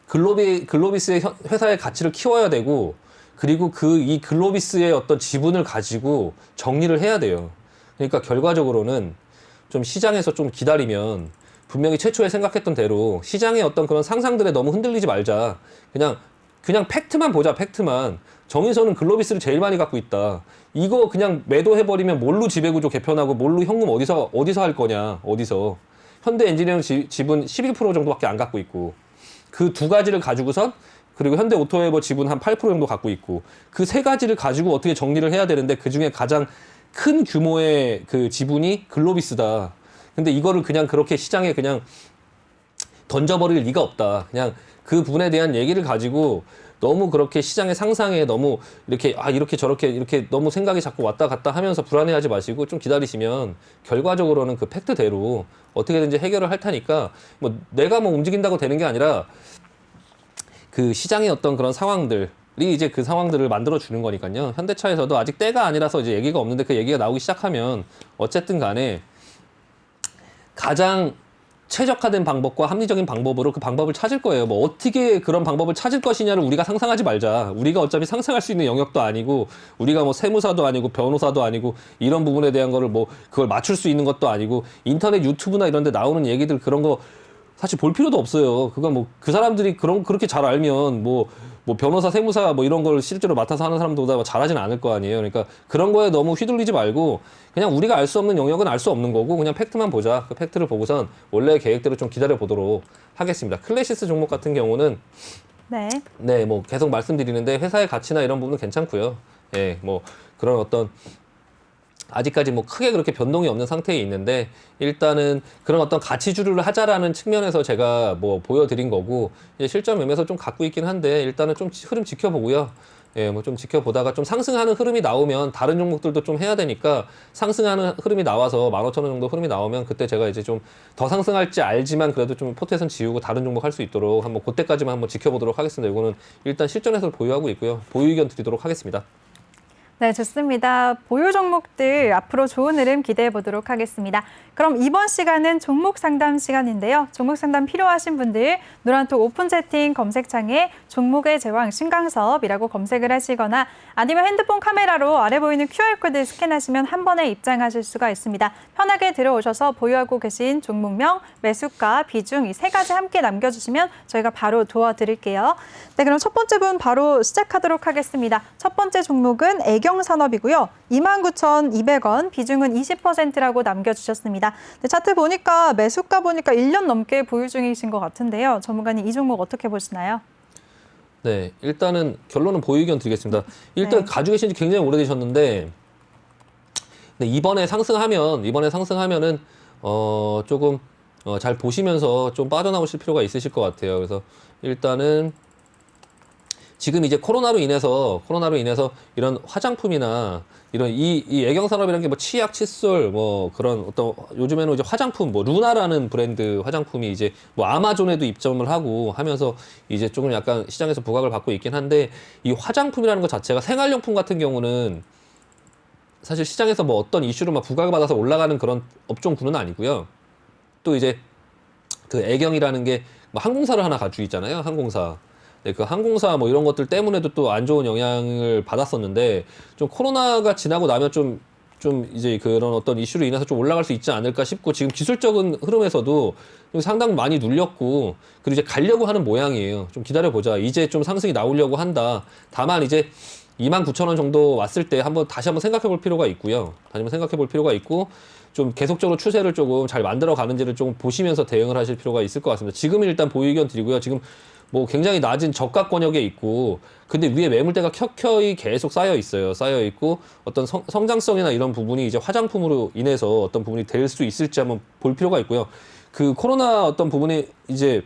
글로비스의 회사의 가치를 키워야 되고, 그리고 이 글로비스의 어떤 지분을 가지고 정리를 해야 돼요. 그러니까 결과적으로는 좀 시장에서 좀 기다리면 분명히 최초에 생각했던 대로 시장의 어떤 그런 상상들에 너무 흔들리지 말자. 그냥 팩트만 보자, 팩트만. 정의선은 글로비스를 제일 많이 갖고 있다. 이거 그냥 매도해버리면 뭘로 지배구조 개편하고 뭘로 현금 어디서 할 거냐, 어디서. 현대 엔지니어링 지분 11% 정도밖에 안 갖고 있고. 그 두 가지를 가지고선 그리고 현대 오토웨버 지분 한 8% 정도 갖고 있고. 그 세 가지를 가지고 어떻게 정리를 해야 되는데 그 중에 가장 큰 규모의 지분이 글로비스다. 근데 이거를 그냥 그렇게 시장에 그냥 던져버릴 리가 없다. 그냥 그 부분에 대한 얘기를 가지고 너무 그렇게 시장의 상상에 너무 이렇게 저렇게 이렇게 너무 생각이 자꾸 왔다 갔다 하면서 불안해하지 마시고 좀 기다리시면 결과적으로는 그 팩트대로 어떻게든지 해결을 할 테니까 뭐 내가 뭐 움직인다고 되는 게 아니라 그 시장의 어떤 그런 상황들이 이제 그 상황들을 만들어 주는 거니까요. 현대차에서도 아직 때가 아니라서 이제 얘기가 없는데 그 얘기가 나오기 시작하면 어쨌든 간에 가장 최적화된 방법과 합리적인 방법으로 그 방법을 찾을 거예요. 뭐 어떻게 그런 방법을 찾을 것이냐를 우리가 상상하지 말자. 우리가 어차피 상상할 수 있는 영역도 아니고 우리가 뭐 세무사도 아니고 변호사도 아니고 이런 부분에 대한 거를 뭐 그걸 맞출 수 있는 것도 아니고 인터넷 유튜브나 이런 데 나오는 얘기들 그런 거 사실 볼 필요도 없어요. 그거 뭐 그 사람들이 그렇게 잘 알면 뭐 변호사, 세무사 뭐 이런 걸 실제로 맡아서 하는 사람들보다 잘하진 않을 거 아니에요. 그러니까 그런 거에 너무 휘둘리지 말고 그냥 우리가 알 수 없는 영역은 알 수 없는 거고 그냥 팩트만 보자. 그 팩트를 보고선 원래 계획대로 좀 기다려 보도록 하겠습니다. 클래시스 종목 같은 경우는 네, 뭐 계속 말씀드리는데 회사의 가치나 이런 부분은 괜찮고요. 예, 뭐 그런 어떤 아직까지 뭐 크게 그렇게 변동이 없는 상태에 있는데 일단은 그런 어떤 가치주를 하자라는 측면에서 제가 뭐 보여드린 거고 이제 실전 매매에서 좀 갖고 있긴 한데 일단은 좀 흐름 지켜보고요. 예, 뭐 좀 지켜보다가 좀 상승하는 흐름이 나오면 다른 종목들도 좀 해야 되니까 상승하는 흐름이 나와서 15,000원 정도 흐름이 나오면 그때 제가 이제 좀 더 상승할지 알지만 그래도 좀 포트에선 지우고 다른 종목 할 수 있도록 한번 그때까지만 한번 지켜보도록 하겠습니다. 이거는 일단 실전에서 보유하고 있고요. 보유 의견 드리도록 하겠습니다. 네, 좋습니다. 보유 종목들 앞으로 좋은 흐름 기대해 보도록 하겠습니다. 그럼 이번 시간은 종목 상담 시간인데요. 종목 상담 필요하신 분들 노란톡 오픈 채팅 검색창에 종목의 제왕 신강섭이라고 검색을 하시거나 아니면 핸드폰 카메라로 아래 보이는 QR코드 스캔하시면 한 번에 입장하실 수가 있습니다. 편하게 들어오셔서 보유하고 계신 종목명, 매수가, 비중 이 세 가지 함께 남겨주시면 저희가 바로 도와드릴게요. 네, 그럼 첫 번째 분 바로 시작하도록 하겠습니다. 첫 번째 종목은 애경산업이고요. 29,200원, 비중은 20%라고 남겨주셨습니다. 네, 차트 보니까 매수가 보니까 1년 넘게 보유 중이신 것 같은데요. 전문가님 이 종목 어떻게 보시나요? 네, 일단은 결론은 보유 의견 드리겠습니다. 일단 네. 가지고 계신 지 굉장히 오래되셨는데 이번에 상승하면은 조금 잘 보시면서 좀 빠져나오실 필요가 있으실 것 같아요. 그래서 일단은 지금 이제 코로나로 인해서 이런 화장품이나 이런 이 애경산업이라는 게 뭐 치약, 칫솔 뭐 그런 어떤 요즘에는 이제 화장품 뭐 루나라는 브랜드 화장품이 이제 뭐 아마존에도 입점을 하고 하면서 이제 조금 약간 시장에서 부각을 받고 있긴 한데 이 화장품이라는 것 자체가 생활용품 같은 경우는 사실 시장에서 뭐 어떤 이슈로 막 부각을 받아서 올라가는 그런 업종군은 아니고요. 또 이제 그 애경이라는 게 뭐 항공사를 하나 가지고 있잖아요. 항공사. 네, 그 항공사 뭐 이런 것들 때문에도 또 안 좋은 영향을 받았었는데 좀 코로나가 지나고 나면 좀 이제 그런 어떤 이슈로 인해서 좀 올라갈 수 있지 않을까 싶고 지금 기술적인 흐름에서도 좀 상당히 많이 눌렸고 그리고 이제 가려고 하는 모양이에요. 좀 기다려보자. 이제 좀 상승이 나오려고 한다. 다만 이제 29,000원 정도 왔을 때 다시 한번 생각해 볼 필요가 있고요. 좀 계속적으로 추세를 조금 잘 만들어 가는지를 조금 보시면서 대응을 하실 필요가 있을 것 같습니다. 지금은 일단 보유 의견 드리고요. 지금 뭐 굉장히 낮은 저가 권역에 있고 근데 위에 매물대가 켜켜이 계속 쌓여 있고 어떤 성장성이나 이런 부분이 이제 화장품으로 인해서 어떤 부분이 될 수 있을지 한번 볼 필요가 있고요. 그 코로나 어떤 부분이 이제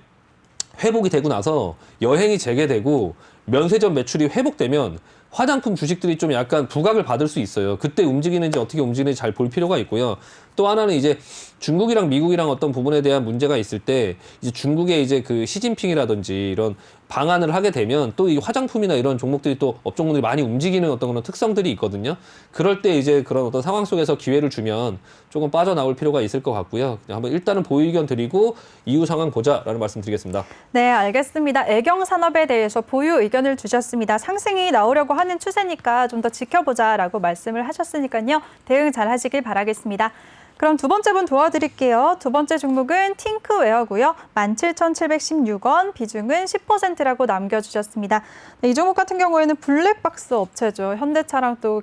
회복이 되고 나서 여행이 재개되고 면세점 매출이 회복되면 화장품 주식들이 좀 약간 부각을 받을 수 있어요. 그때 움직이는지 어떻게 움직이는지 잘 볼 필요가 있고요. 또 하나는 이제 중국이랑 미국이랑 어떤 부분에 대한 문제가 있을 때 이제 중국의 이제 그 시진핑이라든지 이런 방안을 하게 되면 또 이 화장품이나 이런 종목들이 또 업종들이 많이 움직이는 어떤 그런 특성들이 있거든요. 그럴 때 이제 그런 어떤 상황 속에서 기회를 주면 조금 빠져나올 필요가 있을 것 같고요. 그냥 한번 일단은 보유 의견 드리고 이후 상황 보자라는 말씀 드리겠습니다. 네, 알겠습니다. 애경산업에 대해서 보유 의견을 주셨습니다. 상승이 나오려고 하는 추세니까 좀 더 지켜보자라고 말씀을 하셨으니까요. 대응 잘 하시길 바라겠습니다. 그럼 두 번째 분 도와드릴게요. 두 번째 종목은 팅크웨어고요. 17,716원, 비중은 10%라고 남겨주셨습니다. 네, 이 종목 같은 경우에는 블랙박스 업체죠. 현대차랑 또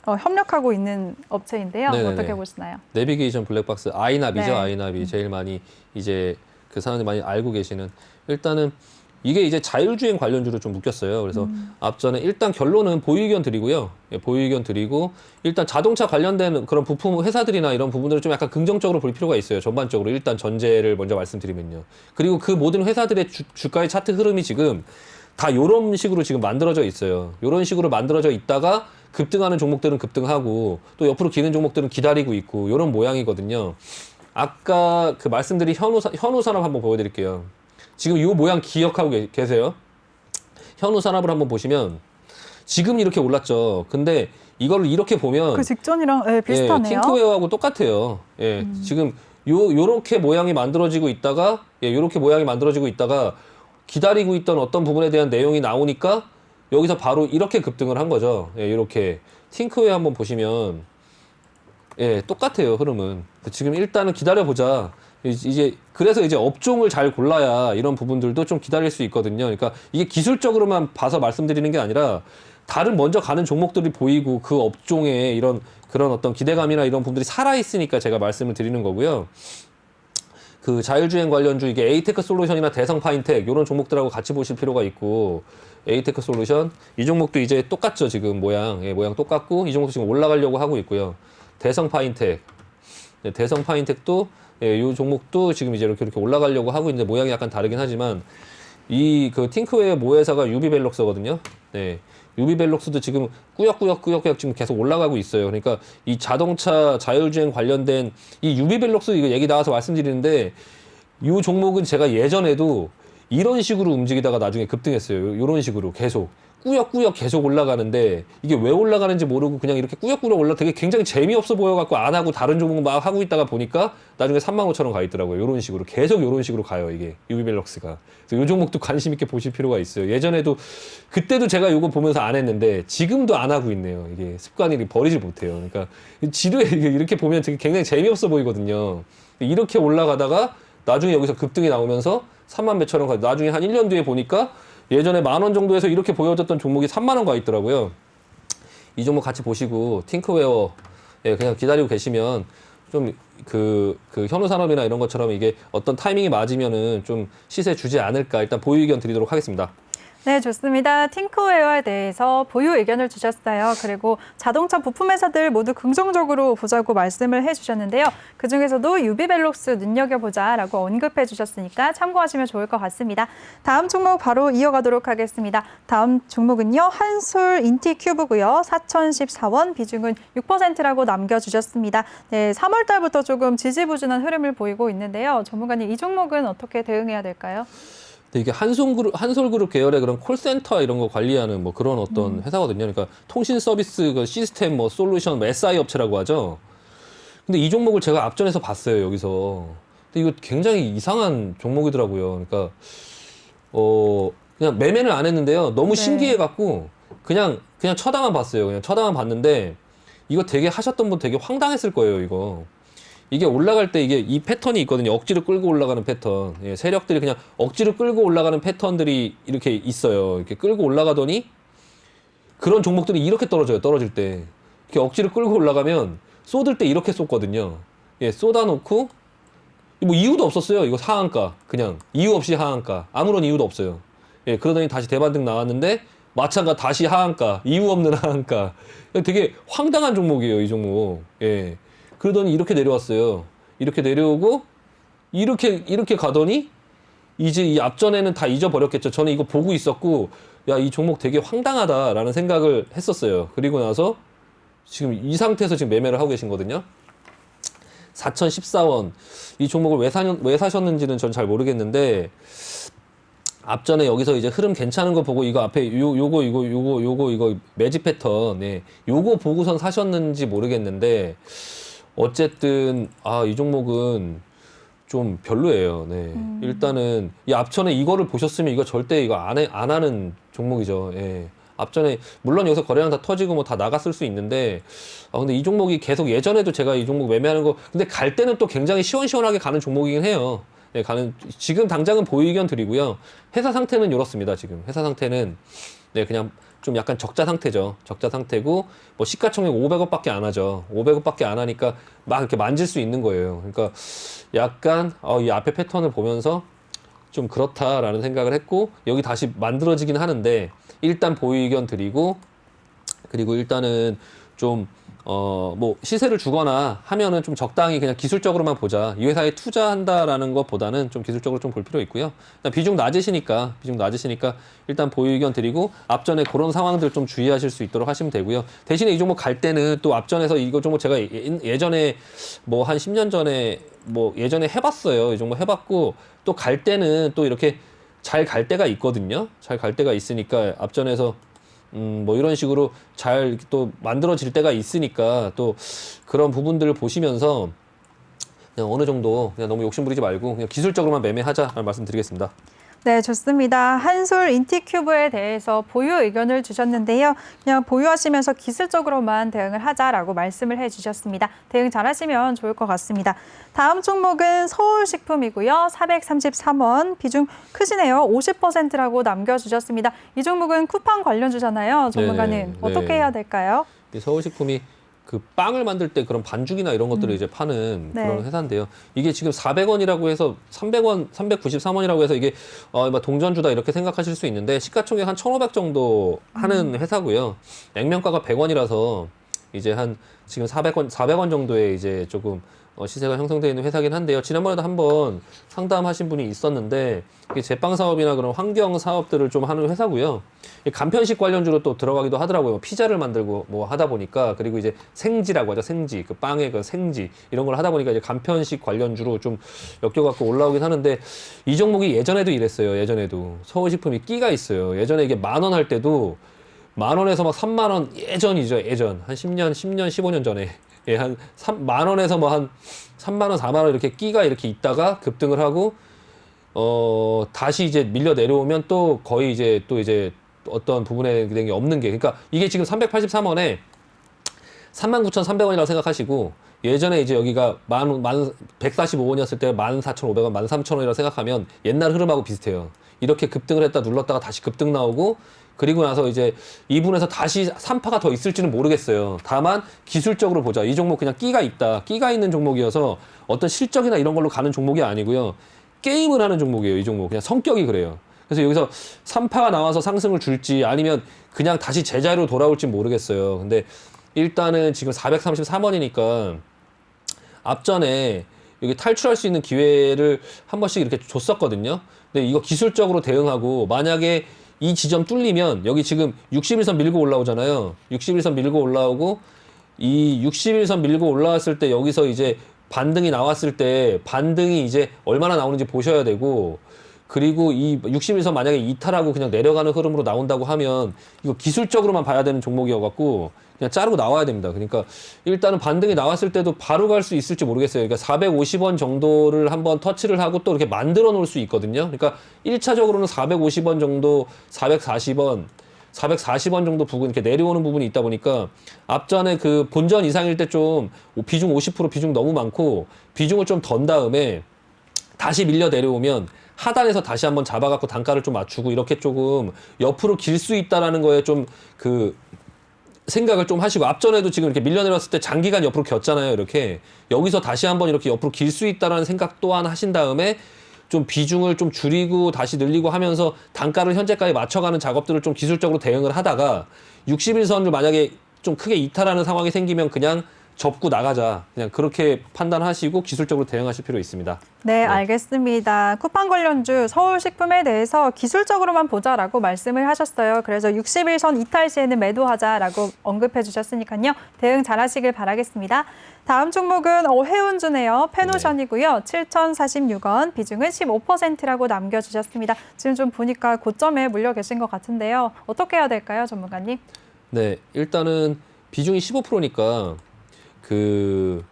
협력하고 있는 업체인데요. 네네네. 어떻게 보시나요? 내비게이션 블랙박스 아이나비죠. 네. 아이나비 제일 많이 이제 그 사람들이 많이 알고 계시는 일단은 이게 이제 자율주행 관련주로 좀 묶였어요. 그래서 앞전에 일단 결론은 보유 의견 드리고요. 예, 보유 의견 드리고 일단 자동차 관련된 그런 부품 회사들이나 이런 부분들을 좀 약간 긍정적으로 볼 필요가 있어요. 전반적으로 일단 전제를 먼저 말씀드리면요. 그리고 그 모든 회사들의 주가의 차트 흐름이 지금 다 요런 식으로 지금 만들어져 있어요. 요런 식으로 만들어져 있다가 급등하는 종목들은 급등하고 또 옆으로 기는 종목들은 기다리고 있고 요런 모양이거든요. 아까 그 말씀드린 현우산업 한번 보여드릴게요. 지금 이 모양 기억하고 계세요? 현우산업을 한번 보시면 지금 이렇게 올랐죠. 근데 이걸 이렇게 보면 그 직전이랑 비슷하네요. 예, 팅크웨어하고 똑같아요. 예, 지금 요렇게 모양이 만들어지고 있다가 요렇게 모양이 만들어지고 있다가 기다리고 있던 어떤 부분에 대한 내용이 나오니까 여기서 바로 이렇게 급등을 한 거죠. 예, 이렇게 팅크웨어 한번 보시면 예, 똑같아요, 흐름은. 지금 일단은 기다려보자. 그래서 이제 업종을 잘 골라야 이런 부분들도 좀 기다릴 수 있거든요. 그러니까 이게 기술적으로만 봐서 말씀드리는 게 아니라 다른 먼저 가는 종목들이 보이고 그 업종에 그런 어떤 기대감이나 이런 부분들이 살아있으니까 제가 말씀을 드리는 거고요. 그 자율주행 관련주 이게 에이테크 솔루션이나 대성 파인텍 이런 종목들하고 같이 보실 필요가 있고 에이테크 솔루션 이 종목도 이제 똑같죠. 지금 모양. 예, 모양 똑같고 이 종목도 지금 올라가려고 하고 있고요. 대성 파인텍. 네, 대성 파인텍도 이 종목도 지금 이제 이렇게 올라가려고 하고 있는데 모양이 약간 다르긴 하지만 이 그 팅크웨어 모회사가 유비벨록스거든요. 네. 유비벨록스도 지금 꾸역꾸역 지금 계속 올라가고 있어요. 그러니까 이 자동차 자율주행 관련된 이 유비벨록스 이거 얘기 나와서 말씀드리는데 이 종목은 제가 예전에도 이런 식으로 움직이다가 나중에 급등했어요. 이런 식으로 계속 꾸역꾸역 계속 올라가는데 이게 왜 올라가는지 모르고 그냥 이렇게 꾸역꾸역 되게 굉장히 재미없어 보여갖고 안 하고 다른 종목 막 하고 있다가 보니까 나중에 35,000원 가 있더라고요. 이런 식으로 계속 이런 식으로 가요. 이게 유비벨럭스가. 그래서 이 종목도 관심 있게 보실 필요가 있어요. 예전에도 그때도 제가 이거 보면서 안 했는데 지금도 안 하고 있네요. 이게 습관이 버리지 못해요. 그러니까 지루해. 이렇게 보면 되게 굉장히 재미없어 보이거든요. 이렇게 올라가다가 나중에 여기서 급등이 나오면서 3만 몇천 원 가. 나중에 한 1년 뒤에 보니까 예전에 10,000원 정도에서 이렇게 보여졌던 종목이 30,000원 가 있더라고요. 이 종목 같이 보시고 팅크웨어 그냥 기다리고 계시면 좀 그 현우산업이나 이런 것처럼 이게 어떤 타이밍이 맞으면은 좀 시세 주지 않을까 일단 보유 의견 드리도록 하겠습니다. 네, 좋습니다. 팅크웨어에 대해서 보유 의견을 주셨어요. 그리고 자동차 부품 회사들 모두 긍정적으로 보자고 말씀을 해주셨는데요. 그중에서도 유비벨록스 눈여겨보자라고 언급해 주셨으니까 참고하시면 좋을 것 같습니다. 다음 종목 바로 이어가도록 하겠습니다. 다음 종목은요. 한솔 인티큐브고요. 4,014원, 비중은 6%라고 남겨주셨습니다. 네, 3월 달부터 조금 지지부진한 흐름을 보이고 있는데요. 전문가님, 이 종목은 어떻게 대응해야 될까요? 이게 한솔그룹 계열의 그런 콜센터 이런 거 관리하는 뭐 그런 어떤 회사거든요. 그러니까 통신 서비스 그 시스템 뭐 솔루션 뭐 SI 업체라고 하죠. 근데 이 종목을 제가 앞전에서 봤어요, 여기서. 근데 이거 굉장히 이상한 종목이더라고요. 그러니까 그냥 매매는 안 했는데요. 너무 신기해 갖고 그냥 쳐다만 봤어요. 그냥 쳐다만 봤는데 이거 되게 하셨던 분 되게 황당했을 거예요, 이거. 이게 올라갈 때 이 패턴이 있거든요. 억지로 끌고 올라가는 패턴. 예, 세력들이 그냥 억지로 끌고 올라가는 패턴들이 이렇게 있어요. 이렇게 끌고 올라가더니 그런 종목들이 이렇게 떨어져요. 떨어질 때. 이렇게 억지로 끌고 올라가면 쏟을 때 이렇게 쏟거든요. 예, 쏟아놓고 뭐 이유도 없었어요. 이거 하한가. 그냥 이유 없이 하한가. 아무런 이유도 없어요. 예, 그러더니 다시 대반등 나왔는데 마찬가지 다시 하한가. 이유 없는 하한가. 되게 황당한 종목이에요. 이 종목. 예. 그러더니 이렇게 내려왔어요. 이렇게 내려오고 이렇게 가더니 이제 이 앞전에는 다 잊어버렸겠죠. 저는 이거 보고 있었고 야, 이 종목 되게 황당하다라는 생각을 했었어요. 그리고 나서 지금 이 상태에서 지금 매매를 하고 계신 거거든요. 4,014원. 이 종목을 왜 사셨는지는 전 잘 모르겠는데 앞전에 여기서 이제 흐름 괜찮은 거 보고 이거 앞에 요거 매집 패턴 요거 보고선 사셨는지 모르겠는데 어쨌든 이 종목은 좀 별로예요. 네. 일단은 이 앞전에 이거를 보셨으면 이거 절대 이거 안 하는 종목이죠. 예. 앞전에 물론 여기서 거래량 다 터지고 뭐 다 나갔을 수 있는데 근데 이 종목이 계속 예전에도 제가 이 종목 매매하는 거 근데 갈 때는 또 굉장히 시원시원하게 가는 종목이긴 해요. 네, 지금 당장은 보유 의견 드리고요. 회사 상태는 이렇습니다. 지금 회사 상태는 그냥 좀 약간 적자 상태죠. 적자 상태고 뭐 시가총액 500억밖에 안 하죠. 500억밖에 안 하니까 막 이렇게 만질 수 있는 거예요. 그러니까 약간 이 앞에 패턴을 보면서 좀 그렇다라는 생각을 했고 여기 다시 만들어지긴 하는데 일단 보유 의견 드리고 그리고 일단은 좀 뭐 시세를 주거나 하면은 좀 적당히 그냥 기술적으로만 보자. 이 회사에 투자한다라는 것보다는 좀 기술적으로 좀 볼 필요 있고요. 비중 낮으시니까 일단 보유 의견 드리고 앞전에 그런 상황들 좀 주의하실 수 있도록 하시면 되고요. 대신에 이 종목 갈 때는 또 앞전에서 이거 종목 제가 예전에 뭐 한 10년 전에 뭐 예전에 해봤어요. 이 종목 해봤고 또 갈 때는 또 이렇게 잘 갈 때가 있거든요. 잘 갈 때가 있으니까 앞전에서 뭐 이런 식으로 잘 또 만들어질 때가 있으니까 또 그런 부분들을 보시면서 그냥 어느 정도 그냥 너무 욕심부리지 말고 그냥 기술적으로만 매매하자라는 말씀드리겠습니다. 네, 좋습니다. 한솔 인티큐브에 대해서 보유 의견을 주셨는데요. 그냥 보유하시면서 기술적으로만 대응을 하자라고 말씀을 해주셨습니다. 대응 잘하시면 좋을 것 같습니다. 다음 종목은 서울식품이고요. 433원, 비중 크시네요. 50%라고 남겨주셨습니다. 이 종목은 쿠팡 관련주잖아요. 전문가님, 어떻게 해야 될까요? 서울식품이 그 빵을 만들 때 그런 반죽이나 이런 것들을 이제 파는 그런 회사인데요. 이게 지금 400원이라고 해서 300원, 393원이라고 해서 이게 막 동전주다 이렇게 생각하실 수 있는데 시가총액 한 1,500 정도 하는 회사고요. 액면가가 100원이라서 이제 한 지금 400원 정도의 이제 조금 시세가 형성되어 있는 회사긴 한데요. 지난번에도 한번 상담하신 분이 있었는데 이게 제빵 사업이나 그런 환경 사업들을 좀 하는 회사고요. 간편식 관련주로 또 들어가기도 하더라고요. 피자를 만들고 뭐 하다 보니까, 그리고 이제 생지라고 하죠. 생지, 그 빵의 그 생지 이런 걸 하다 보니까 이제 간편식 관련주로 좀 엮여갖고 올라오긴 하는데, 이 종목이 예전에도 이랬어요. 예전에도 서울식품이 끼가 있어요. 예전에 이게 10,000원 할 때도 10,000원에서 막 30,000원, 예전이죠. 예전 한 10년, 15년 전에. 예, 한 10,000원에서 뭐 한 30,000원, 40,000원 이렇게 끼가 이렇게 있다가 급등을 하고, 다시 이제 밀려 내려오면 또 거의 이제 또 이제 어떤 부분에 된 게 없는 게, 그러니까 이게 지금 383원에 39,300원이라고 생각하시고, 예전에 이제 여기가 145원이었을 때 14,500원, 13,000원이라고 생각하면 옛날 흐름하고 비슷해요. 이렇게 급등을 했다 눌렀다가 다시 급등 나오고, 그리고 나서 이제 2분에서 다시 3파가 더 있을지는 모르겠어요. 다만 기술적으로 보자. 이 종목 그냥 끼가 있다. 끼가 있는 종목이어서 어떤 실적이나 이런 걸로 가는 종목이 아니고요. 게임을 하는 종목이에요. 이 종목. 그냥 성격이 그래요. 그래서 여기서 3파가 나와서 상승을 줄지 아니면 그냥 다시 제자리로 돌아올지 모르겠어요. 근데 일단은 지금 433원이니까 앞전에 여기 탈출할 수 있는 기회를 한 번씩 이렇게 줬었거든요. 근데 이거 기술적으로 대응하고, 만약에 이 지점 뚫리면 여기 지금 61선 밀고 올라오잖아요. 61선 밀고 올라오고, 이 61선 밀고 올라왔을 때 여기서 이제 반등이 나왔을 때 반등이 이제 얼마나 나오는지 보셔야 되고, 그리고 이 61선 만약에 이탈하고 그냥 내려가는 흐름으로 나온다고 하면 이거 기술적으로만 봐야 되는 종목이어갖고 그냥 자르고 나와야 됩니다. 그러니까 일단은 반등이 나왔을 때도 바로 갈 수 있을지 모르겠어요. 그러니까 450원 정도를 한번 터치를 하고 또 이렇게 만들어 놓을 수 있거든요. 그러니까 1차적으로는 450원 정도, 440원, 440원 정도 부분 이렇게 내려오는 부분이 있다 보니까, 앞전에 그 본전 이상일 때 좀 비중 50% 비중 너무 많고 비중을 좀 던 다음에 다시 밀려 내려오면 하단에서 다시 한번 잡아갖고 단가를 좀 맞추고 이렇게 조금 옆으로 길 수 있다라는 거에 좀 그 생각을 좀 하시고, 앞전에도 지금 이렇게 밀려 내려왔을 때 장기간 옆으로 겼잖아요. 이렇게 여기서 다시 한번 이렇게 옆으로 길 수 있다라는 생각 또한 하신 다음에 좀 비중을 좀 줄이고 다시 늘리고 하면서 단가를 현재까지 맞춰가는 작업들을 좀 기술적으로 대응을 하다가 61선을 만약에 좀 크게 이탈하는 상황이 생기면 그냥 접고 나가자. 그냥 그렇게 판단하시고 기술적으로 대응하실 필요 있습니다. 네, 알겠습니다. 쿠팡 관련주 서울식품에 대해서 기술적으로만 보자라고 말씀을 하셨어요. 그래서 61선 이탈 시에는 매도하자라고 언급해 주셨으니까요. 대응 잘하시길 바라겠습니다. 다음 종목은 해운주네요. 페노션이고요. 7,046원, 비중은 15%라고 남겨주셨습니다. 지금 좀 보니까 고점에 물려 계신 것 같은데요. 어떻게 해야 될까요, 전문가님? 네, 일단은 비중이 15%니까 그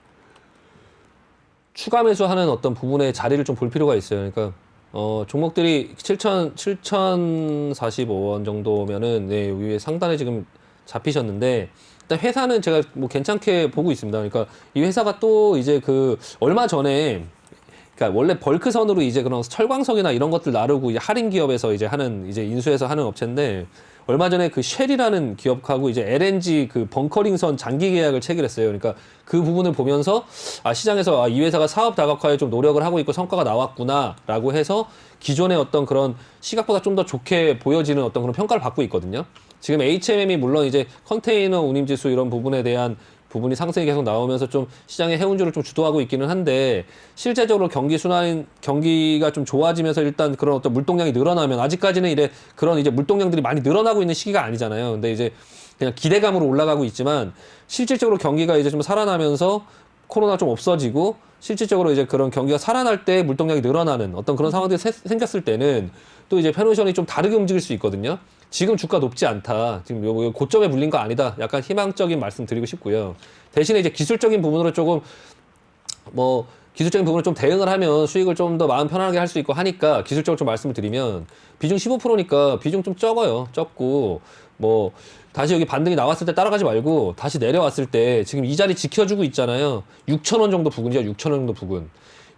추가 매수하는 어떤 부분의 자리를 좀 볼 필요가 있어요. 그러니까 종목들이 7,045원 정도면은 네, 여기 위에 상단에 지금 잡히셨는데, 일단 회사는 제가 뭐 괜찮게 보고 있습니다. 그러니까 이 회사가 또 이제 그 얼마 전에, 그러니까 원래 벌크선으로 이제 그런 철광석이나 이런 것들 나르고 이제 할인 기업에서 이제 하는, 이제 인수해서 하는 업체인데, 얼마 전에 그 쉘이라는 기업하고 이제 LNG 그 벙커링선 장기 계약을 체결했어요. 그러니까 그 부분을 보면서 시장에서 이 회사가 사업 다각화에 좀 노력을 하고 있고 성과가 나왔구나라고 해서 기존의 어떤 그런 시각보다 좀 더 좋게 보여지는 어떤 그런 평가를 받고 있거든요. 지금 HMM이 물론 이제 컨테이너 운임지수 이런 부분에 대한 부분이 상승이 계속 나오면서 좀 시장의 해운주를 좀 주도하고 있기는 한데, 실제적으로 경기가 좀 좋아지면서 일단 그런 어떤 물동량이 늘어나면, 아직까지는 이래 그런 이제 물동량들이 많이 늘어나고 있는 시기가 아니잖아요. 근데 이제 그냥 기대감으로 올라가고 있지만, 실질적으로 경기가 이제 좀 살아나면서 코로나 좀 없어지고 실질적으로 이제 그런 경기가 살아날 때 물동량이 늘어나는 어떤 그런 상황들이 생겼을 때는 또 이제 페노션이 좀 다르게 움직일 수 있거든요. 지금 주가 높지 않다. 지금 요 고점에 물린 거 아니다. 약간 희망적인 말씀 드리고 싶고요. 대신에 이제 기술적인 부분으로 조금 기술적인 부분을 좀 대응을 하면 수익을 좀 더 마음 편하게 할 수 있고 하니까 기술적으로 좀 말씀을 드리면, 비중 15%니까 비중 좀 적어요. 적고 다시 여기 반등이 나왔을 때 따라가지 말고 다시 내려왔을 때 지금 이 자리 지켜주고 있잖아요. 6,000원 정도 부근이죠. 6,000원 정도 부근.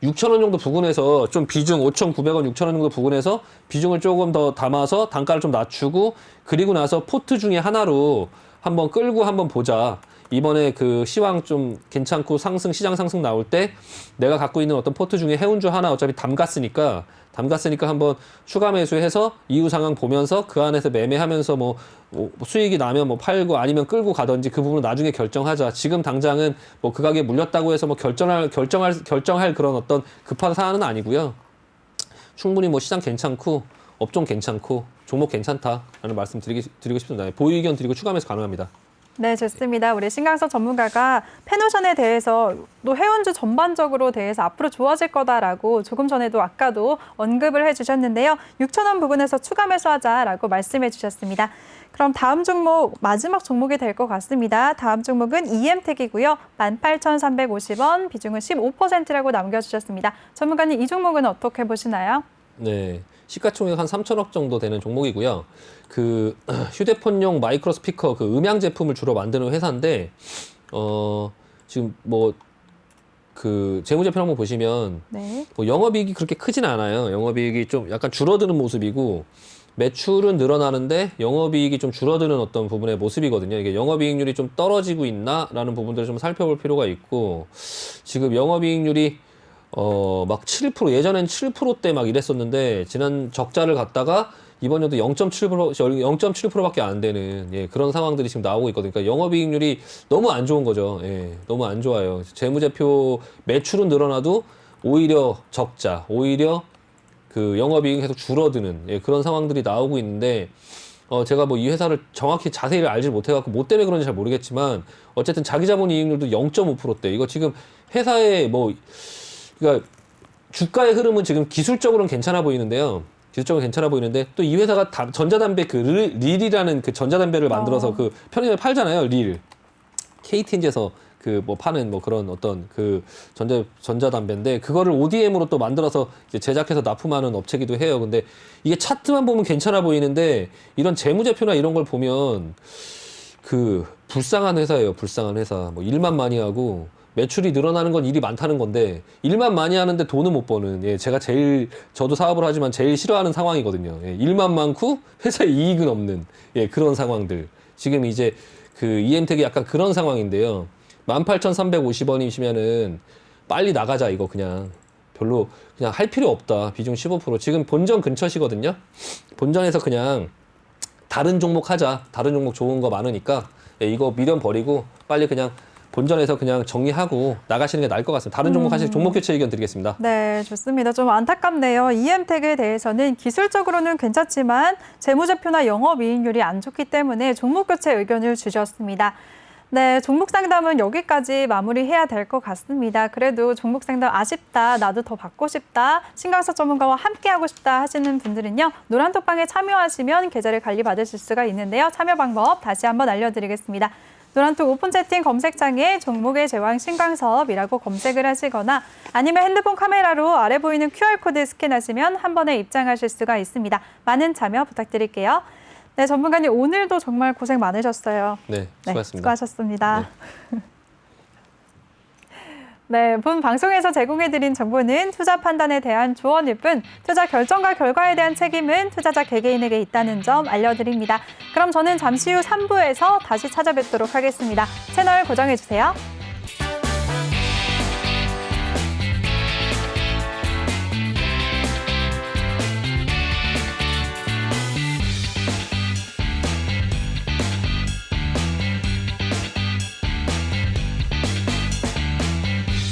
6,000원 정도 부근에서 좀 비중 5,900원, 6,000원 정도 부근에서 비중을 조금 더 담아서 단가를 좀 낮추고, 그리고 나서 포트 중에 하나로 한번 끌고 한번 보자. 이번에 그 시황 좀 괜찮고 시장 상승 나올 때 내가 갖고 있는 어떤 포트 중에 해운주 하나 어차피 담갔으니까 한번 추가 매수해서 이후 상황 보면서 그 안에서 매매하면서 뭐 수익이 나면 뭐 팔고 아니면 끌고 가든지 그 부분은 나중에 결정하자. 지금 당장은 뭐 그 가격에 물렸다고 해서 뭐 결정할 그런 어떤 급한 사안은 아니고요. 충분히 뭐 시장 괜찮고 업종 괜찮고 종목 괜찮다라는 말씀 드리고 싶습니다. 보유 의견 드리고 추가 매수 가능합니다. 네, 좋습니다. 우리 신강섭 전문가가 페노션에 대해서 또 해운주 전반적으로 대해서 앞으로 좋아질 거다라고 조금 전에도 아까도 언급을 해주셨는데요. 6,000원 부근에서 추가 매수하자라고 말씀해 주셨습니다. 그럼 다음 종목, 마지막 종목이 될 것 같습니다. 다음 종목은 EM택이고요. 18,350원, 비중은 15%라고 남겨주셨습니다. 전문가님, 이 종목은 어떻게 보시나요? 네, 시가총액 한 3천억 정도 되는 종목이고요. 그 휴대폰용 마이크로 스피커 그 음향 제품을 주로 만드는 회사인데 지금 뭐 그 재무제표 한번 보시면 네. 뭐 영업이익이 그렇게 크진 않아요. 영업이익이 좀 약간 줄어드는 모습이고 매출은 늘어나는데 영업이익이 좀 줄어드는 어떤 부분의 모습이거든요. 이게 영업이익률이 좀 떨어지고 있나라는 부분들을 좀 살펴볼 필요가 있고 지금 영업이익률이 막 7% 예전엔 7%대 막 이랬었는데 지난 적자를 갔다가 이번 연도 0.7%밖에 안 되는 그런 상황들이 지금 나오고 있거든요. 그러니까 영업이익률이 너무 안 좋은 거죠. 너무 안 좋아요. 재무제표 매출은 늘어나도 오히려 적자, 오히려 그 영업이익이 계속 줄어드는 그런 상황들이 나오고 있는데 제가 뭐 이 회사를 정확히 자세히 알지 못해갖고 뭐 때문에 그런지 잘 모르겠지만 어쨌든 자기자본 이익률도 0.5%대. 이거 지금 회사의 그러니까 주가의 흐름은 지금 기술적으로는 괜찮아 보이는데요. 기술적으로 괜찮아 보이는데 또 이 회사가 전자담배 그 릴이라는 그 전자담배를 만들어서 그 편의점에 팔잖아요. 릴. KTNG에서 그 뭐 파는 뭐 그런 어떤 그 전자담배인데 그거를 ODM으로 또 만들어서 이제 제작해서 납품하는 업체기도 해요. 근데 이게 차트만 보면 괜찮아 보이는데 이런 재무제표나 이런 걸 보면 그 불쌍한 회사예요. 불쌍한 회사. 뭐 일만 많이 하고 매출이 늘어나는 건 일이 많다는 건데 일만 많이 하는데 돈은 못 버는 제가 저도 사업을 하지만 제일 싫어하는 상황이거든요. 일만 많고 회사에 이익은 없는 그런 상황들. 지금 이제 그 EM택이 약간 그런 상황인데요. 18,350원이시면은 빨리 나가자 이거 그냥 별로 그냥 할 필요 없다. 비중 15%. 지금 본전 근처시거든요. 본전에서 그냥 다른 종목 하자. 다른 종목 좋은 거 많으니까 이거 미련 버리고 빨리 그냥 본전에서 그냥 정리하고 나가시는 게 나을 것 같습니다. 다른 종목 하실 종목 교체 의견 드리겠습니다. 네, 좋습니다. 좀 안타깝네요. EM택에 대해서는 기술적으로는 괜찮지만 재무제표나 영업이익률이 안 좋기 때문에 종목 교체 의견을 주셨습니다. 네, 종목 상담은 여기까지 마무리해야 될 것 같습니다. 그래도 종목 상담 아쉽다, 나도 더 받고 싶다, 신강섭 전문가와 함께하고 싶다 하시는 분들은요. 노란톡방에 참여하시면 계좌를 관리받으실 수가 있는데요. 참여 방법 다시 한번 알려드리겠습니다. 노란톡 오픈 채팅 검색창에 종목의 제왕 신강섭이라고 검색을 하시거나 아니면 핸드폰 카메라로 아래 보이는 QR코드 스캔하시면 한 번에 입장하실 수가 있습니다. 많은 참여 부탁드릴게요. 네, 전문가님 오늘도 정말 고생 많으셨어요. 네, 수고하셨습니다. 수고하셨습니다. 네, 본 방송에서 제공해드린 정보는 투자 판단에 대한 조언일 뿐 투자 결정과 결과에 대한 책임은 투자자 개개인에게 있다는 점 알려드립니다. 그럼 저는 잠시 후 3부에서 다시 찾아뵙도록 하겠습니다. 채널 고정해주세요.